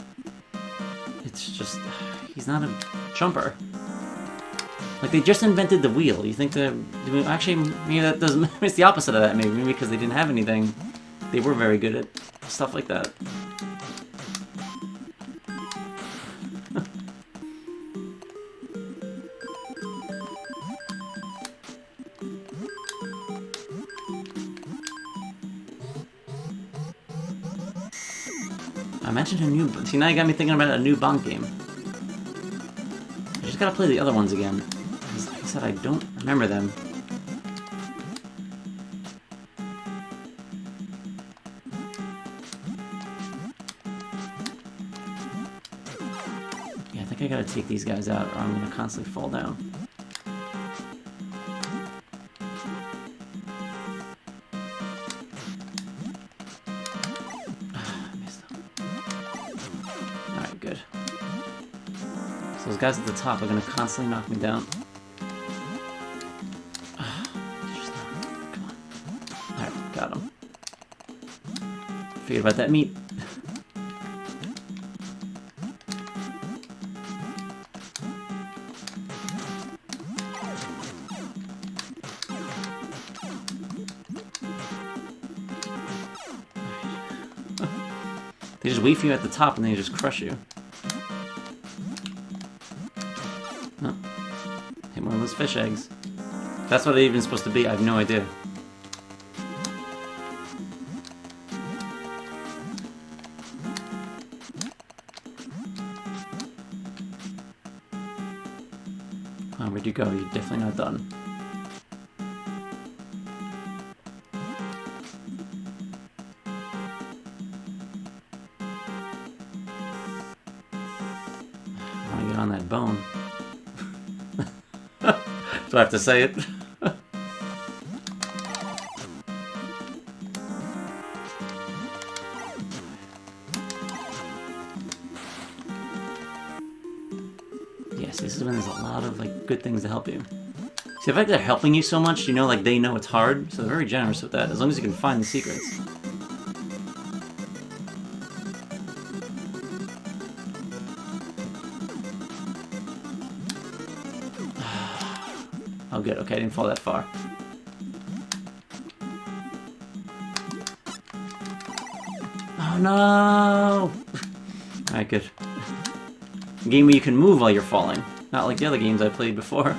S1: It's just... he's not a jumper. Like, they just invented the wheel. You think that... Actually, maybe that doesn't... It's the opposite of that, maybe. Maybe because they didn't have anything. They were very good at stuff like that. I mentioned a new... See, now you got me thinking about a new Bonk game. I just gotta play the other ones again. Because, like I said, I don't remember them. Yeah, I think I gotta take these guys out or I'm gonna constantly fall down. Those guys at the top are gonna constantly knock me down. Come on. Alright, got him. Forget about that meat. They just wait for you at the top and they just crush you. One of those fish eggs. That's what it's even supposed to be. I have no idea. Oh, where'd you go? You're definitely not done. I want to get on that bone. Do I have to say it? Yes, this is when there's a lot of like good things to help you. See, the fact they're helping you so much, you know, like they know it's hard, so they're very generous with that, as long as you can find the secrets. Oh good, okay, I didn't fall that far. Oh no! Alright, good. A game where you can move while you're falling. Not like the other games I played before.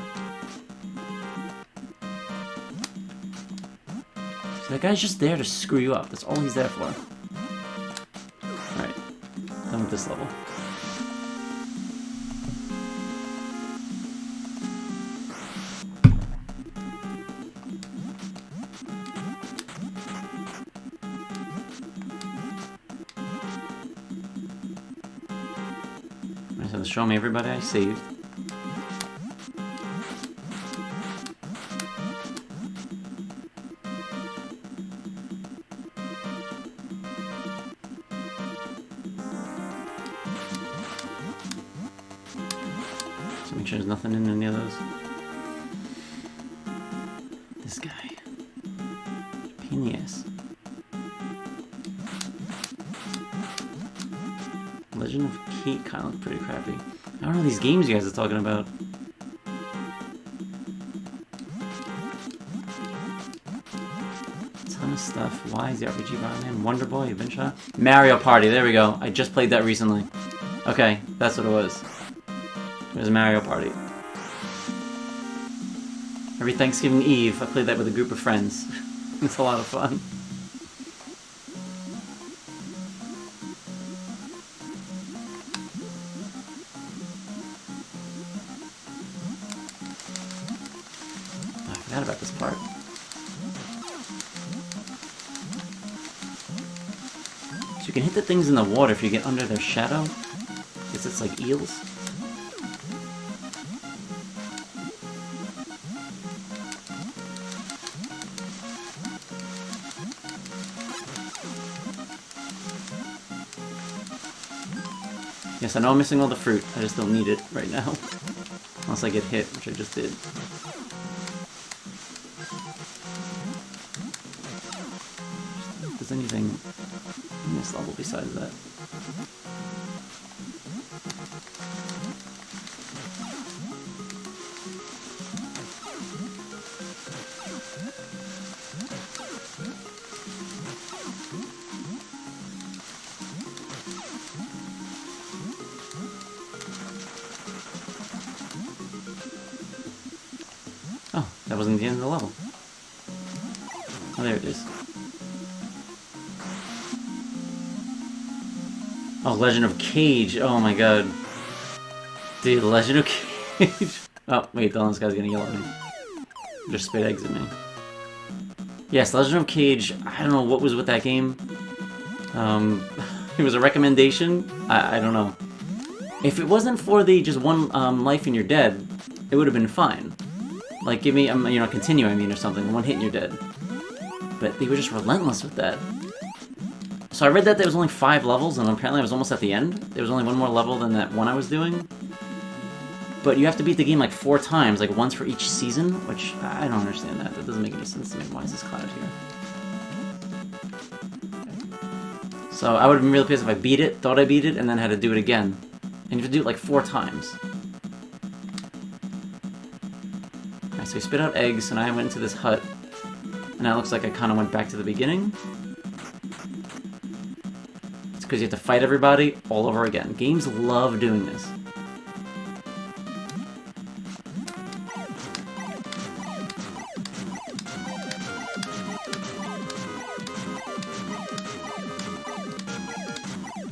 S1: So that guy's just there to screw you up. That's all he's there for. Alright, done with this level. So show me everybody I saved. So make sure there's nothing in any of those. This guy. Pain in the ass. Legend of Kate kind of look pretty crappy. I don't know these games you guys are talking about. Ton of stuff. Why is the RPG Batman? Wonder Boy, Adventure. Mario Party, there we go. I just played that recently. Okay, that's what it was. It was Mario Party. Every Thanksgiving Eve, I played that with a group of friends. It's a lot of fun. I forgot about this part. So you can hit the things in the water if you get under their shadow. Guess it's like eels. Yes, I know I'm missing all the fruit. I just don't need it right now. Unless I get hit, which I just did. If there's anything in this level besides that. Oh, that wasn't the end of the level. Oh, there it is. Oh, Legend of Cage. Oh my god. Dude, Legend of Cage. Oh, wait, this guy's gonna yell at me. Just spit eggs at me. Yes, Legend of Cage. I don't know what was with that game. It was a recommendation. I don't know. If it wasn't for the just one life and you're dead, it would have been fine. Like, give me, you know, continue, I mean, or something. One hit and you're dead. But they were just relentless with that. So I read that there was only 5 levels, and apparently I was almost at the end. There was only one more level than that one I was doing. But you have to beat the game like 4 times, like once for each season, which I don't understand that. That doesn't make any sense to me. Why is this cloud here? So I would have been really pissed if I beat it, thought I beat it, and then had to do it again. And you have to do it like 4 times. Alright, so we spit out eggs, and I went into this hut. And now it looks like I kind of went back to the beginning. It's because you have to fight everybody all over again. Games love doing this.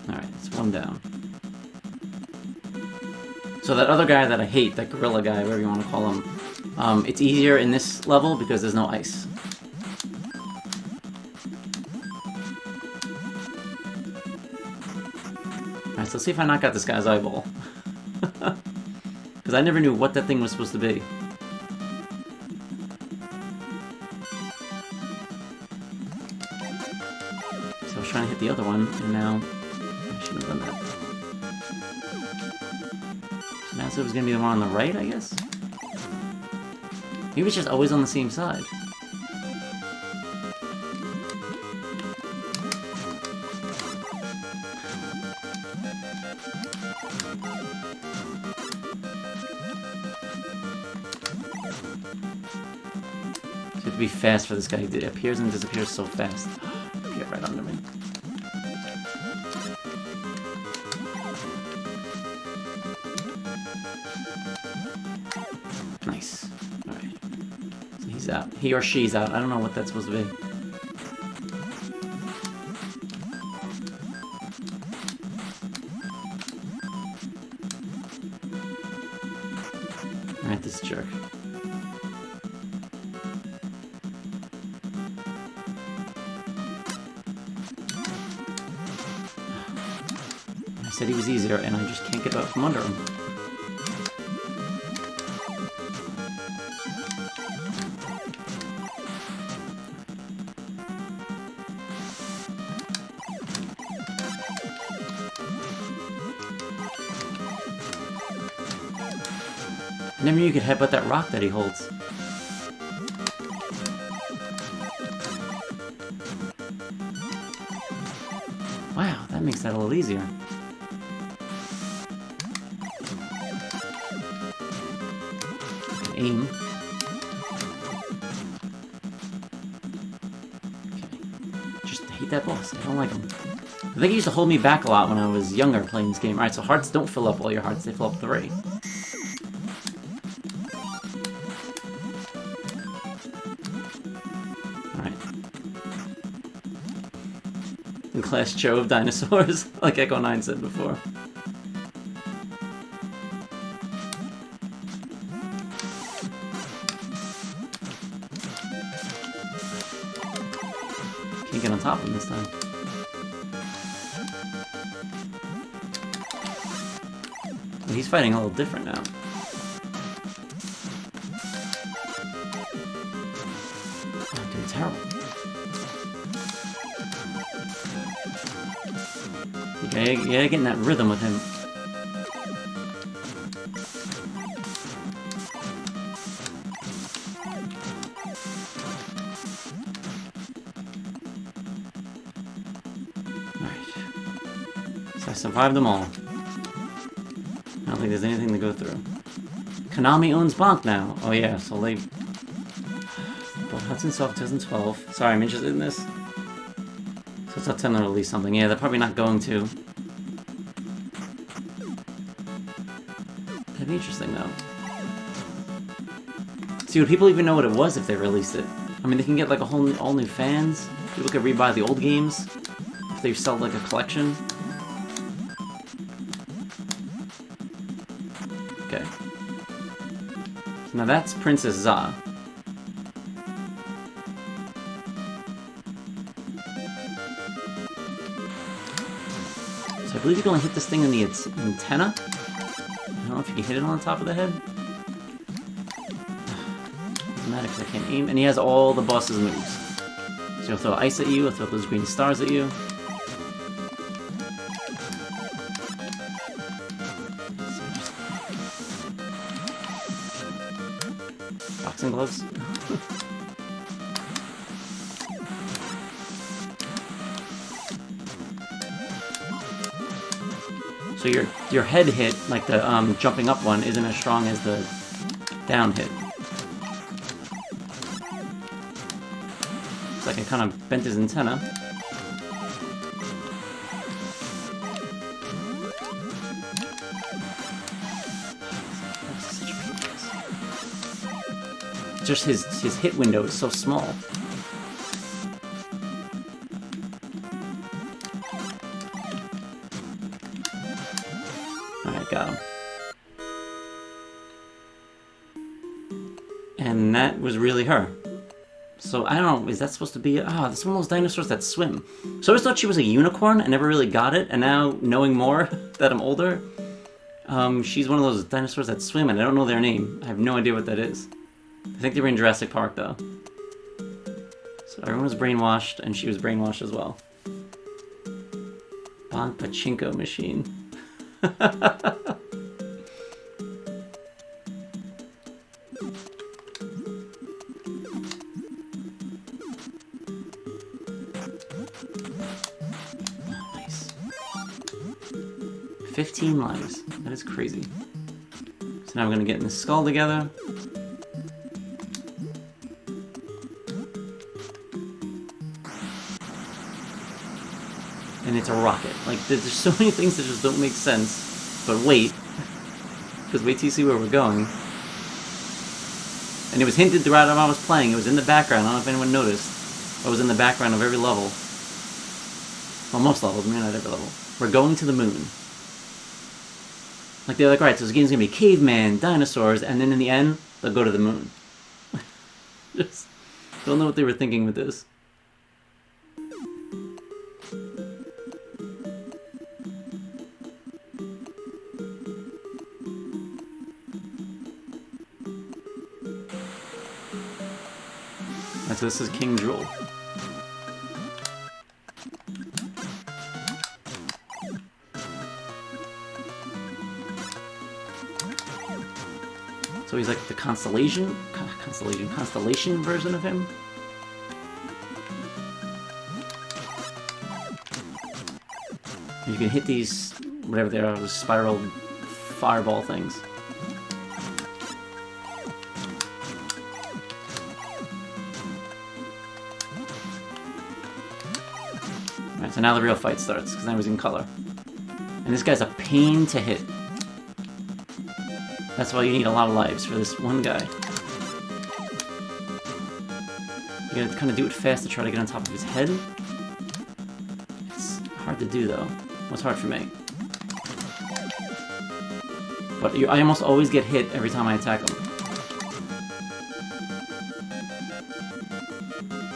S1: Alright, it's 1 down. So that other guy that I hate, that gorilla guy, whatever you want to call him, it's easier in this level because there's no ice. Alright, so let's see if I knock out this guy's eyeball. Because I never knew what that thing was supposed to be. So I was trying to hit the other one, and now I shouldn't have done that. So now it was going to be the one on the right, I guess? Maybe it's just always on the same side. You have to be fast for this guy. It appears and disappears so fast. Get right under me. Nice. Alright. So he's out. He or she's out. I don't know what that's supposed to be. Alright, this jerk. I said he was easier, and I just can't get out from under him. I never knew you could headbutt that rock that he holds. Wow, that makes that a little easier. Aim. Okay. Just hate that boss. I don't like him. I think he used to hold me back a lot when I was younger playing this game. Alright, so hearts don't fill up all your hearts, they fill up 3. Alright. In Class Joe of dinosaurs, like Echo 9 said before. Can't get on top of him this time. Well, he's fighting a little different now. Oh, dude, terrible. You gotta get in that rhythm with him. I survived them all. I don't think there's anything to go through. Konami owns Bonk now. Oh yeah, so they both Hudson's Soft 2012. Sorry, I'm interested in this. So it's not telling them to release something. Yeah, they're probably not going to. That'd be interesting, though. See, would people even know what it was if they released it? I mean, they can get like all new fans. People could rebuy the old games if they sell like a collection. Okay. So now that's Princess Za. So I believe you can only hit this thing in the antenna. I don't know if you can hit it on the top of the head. Doesn't matter because I can't aim. And he has all the boss's moves. So he'll throw ice at you, he'll throw those green stars at you. Boxing gloves. So your head hit, like the jumping up one, isn't as strong as the down hit. Looks like I kind of bent his antenna. Just his hit window is so small. Alright, got him. And that was really her. So, I don't know, is that supposed to be... Ah, that's one of those dinosaurs that swim. So I always thought she was a unicorn, I never really got it, and now, knowing more, that I'm older, she's one of those dinosaurs that swim, and I don't know their name. I have no idea what that is. I think they were in Jurassic Park, though. So everyone was brainwashed, and she was brainwashed as well. Bonk Pachinko machine. Oh, nice. 15 lives. That is crazy. So now we're gonna get in the skull together. And it's a rocket. Like, there's so many things that just don't make sense. But wait. Because wait till you see where we're going. And it was hinted throughout when I was playing. It was in the background. I don't know if anyone noticed. It was in the background of every level. Well, most levels. Maybe not every level. We're going to the moon. Like, they're like, right, so this game's gonna be caveman, dinosaurs, and then in the end, they'll go to the moon. Just don't know what they were thinking with this. So this is Cr0w. So he's like the constellation version of him. And you can hit these, whatever they are, those spiral fireball things. So now the real fight starts, because now he's in color. And this guy's a pain to hit. That's why you need a lot of lives for this one guy. You gotta kind of do it fast to try to get on top of his head. It's hard to do, though. What's hard for me? But I almost always get hit every time I attack him.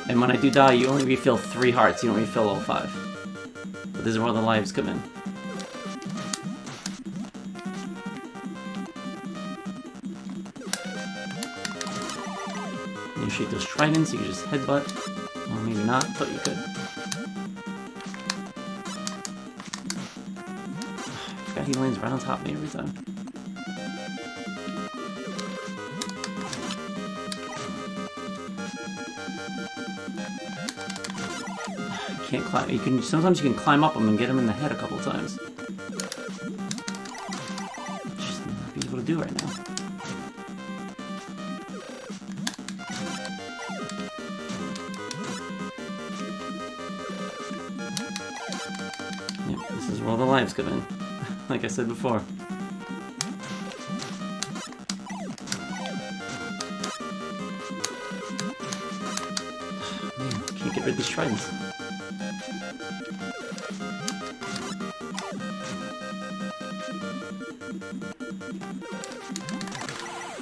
S1: And when I do die, you only refill 3 hearts, you don't refill all 5. But this is where the lives come in. And you shoot those tridents, you can just headbutt. Well, maybe not, but you could. I forgot he lands right on top of me every time. Can't climb. Sometimes you can climb up them and get him in the head a couple times. Just not be able to do right now. all the lives come in. Like I said before. Man, can't get rid of these tridents.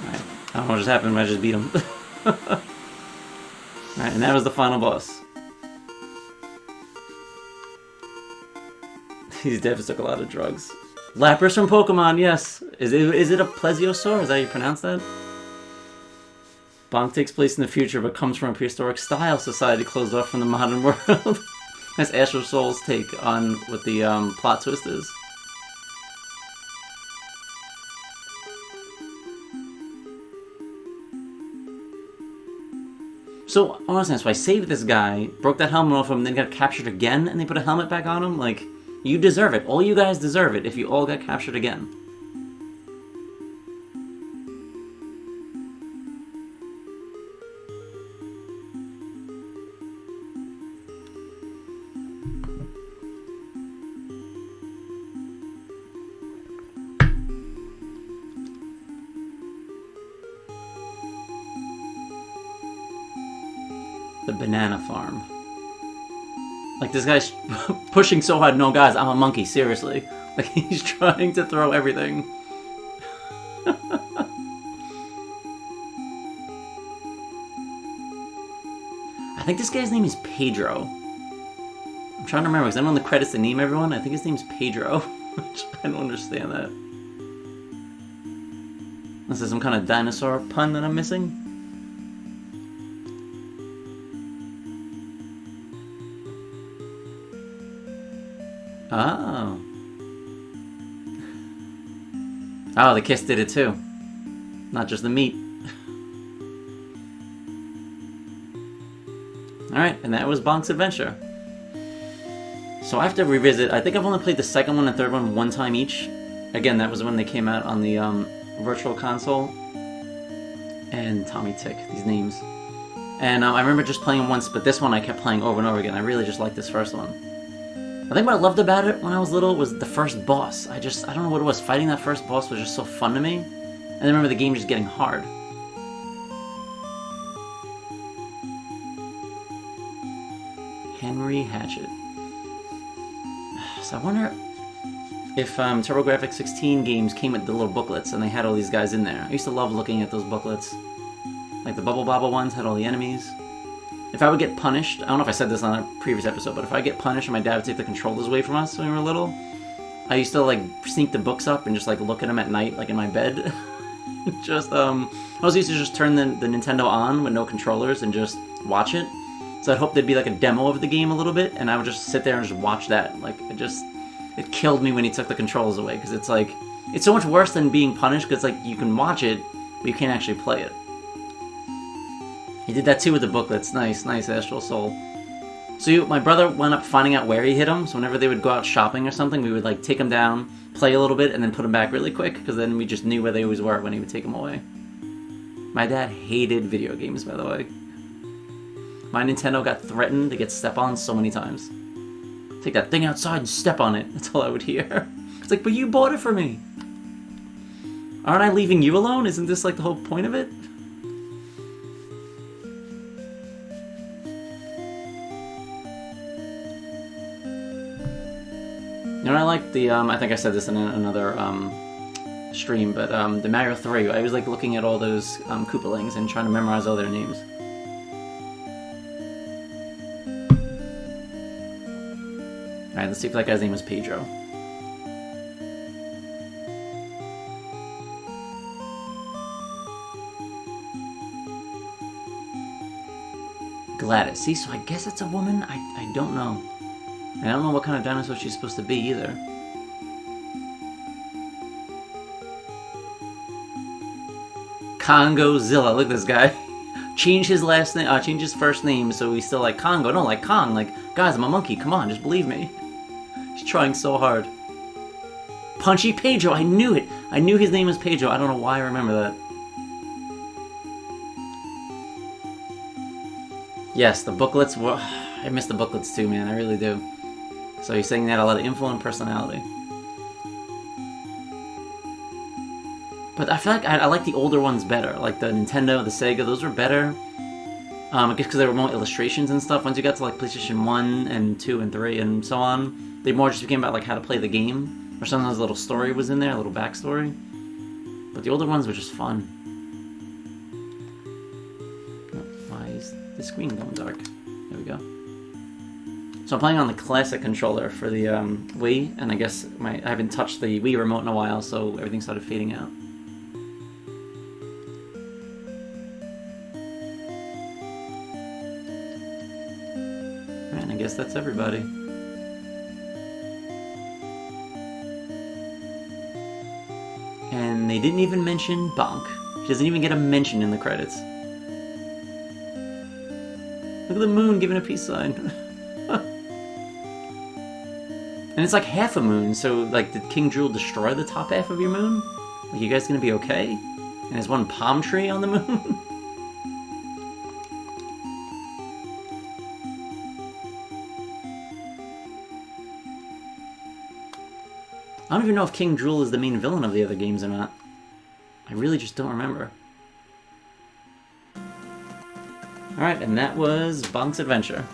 S1: Alright, I don't know what just happened, but I just beat him. Alright, and that was the final boss. These devs took a lot of drugs. Lapras from Pokemon, yes. Is it a plesiosaur? Is that how you pronounce that? Bonk takes place in the future, but comes from a prehistoric style society closed off from the modern world. That's Astral Soul's take on what the plot twist is. So, honestly, so I saved this guy, broke that helmet off him, then got captured again, and they put a helmet back on him? Like, you deserve it. All you guys deserve it if you all got captured again. The banana farm. Like, this guy's pushing so hard. No, guys, I'm a monkey, seriously. Like, he's trying to throw everything. I think this guy's name is Pedro. I'm trying to remember, because I know in the credits they name everyone. I think his name's Pedro. Which I don't understand that. This is some kind of dinosaur pun that I'm missing. Oh. Oh, the kiss did it too. Not just the meat. Alright, and that was Bonk's adventure. So I have to revisit. I think I've only played the second one and third one time each. Again, that was when they came out on the Virtual Console. And Tommy Tick, these names. And I remember just playing them once, but this one I kept playing over and over again. I really just liked this first one. I think what I loved about it when I was little was the first boss. I don't know what it was. Fighting that first boss was just so fun to me. And I remember the game just getting hard. Henry Hatchet. So I wonder if TurboGrafx-16 games came with the little booklets and they had all these guys in there. I used to love looking at those booklets. Like the Bubble Bobble ones had all the enemies. If I would get punished, I don't know if I said this on a previous episode, but if I get punished and my dad would take the controllers away from us when we were little, I used to like sneak the books up and just like look at them at night, like in my bed. Just I was used to just turn the Nintendo on with no controllers and just watch it. So I'd hope there'd be like a demo of the game a little bit, and I would just sit there and just watch that. Like it killed me when he took the controls away, because it's like it's so much worse than being punished, because like you can watch it, but you can't actually play it. He did that too with the booklets. Nice, nice, Astral Soul. So my brother wound up finding out where he hid him, so whenever they would go out shopping or something, we would like take him down, play a little bit, and then put him back really quick, because then we just knew where they always were when he would take them away. My dad hated video games, by the way. My Nintendo got threatened to get stepped on so many times. Take that thing outside and step on it. That's all I would hear. It's like, but you bought it for me. Aren't I leaving you alone? Isn't this like the whole point of it? You know, I like the, I think I said this in another stream, but the Mario 3, I was like looking at all those Koopalings and trying to memorize all their names. Alright, let's see if that guy's name was Pedro. Gladys. See, so I guess it's a woman? I don't know. I don't know what kind of dinosaur she's supposed to be either. Congo-Zilla. Look at this guy. Change his last name, change his first name so he's still like Congo. No, like Kong. Like, guys, I'm a monkey. Come on, just believe me. He's trying so hard. Punchy Pedro. I knew it. I knew his name was Pedro. I don't know why I remember that. Yes, the booklets were... I miss the booklets too, man. I really do. So he's saying that a lot of influence and personality. But I feel like I like the older ones better. Like the Nintendo, the Sega, those were better. I guess because they were more illustrations and stuff. Once you got to like PlayStation 1 and 2 and 3 and so on, they more just became about like how to play the game. Or sometimes a little story was in there, a little backstory. But the older ones were just fun. Oh, why is the screen going dark? There we go. So I'm playing on the classic controller for the Wii, and I guess I haven't touched the Wii remote in a while, so everything started fading out. Alright, and I guess that's everybody. And they didn't even mention Bonk. She doesn't even get a mention in the credits. Look at the moon giving a peace sign. And it's like half a moon, so like did King Drool destroy the top half of your moon? Like you guys gonna be okay? And there's one palm tree on the moon? I don't even know if King Drool is the main villain of the other games or not. I really just don't remember. Alright, and that was Bonk's Adventure.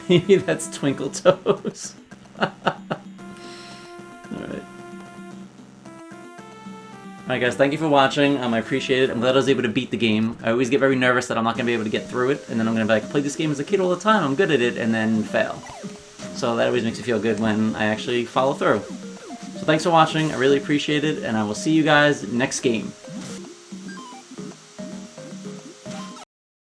S1: Maybe that's Twinkle Toes. Alright. Alright guys, thank you for watching. I appreciate it. I'm glad I was able to beat the game. I always get very nervous that I'm not going to be able to get through it, and then I'm going to be like, play this game as a kid all the time, I'm good at it, and then fail. So that always makes me feel good when I actually follow through. So thanks for watching, I really appreciate it, and I will see you guys next game.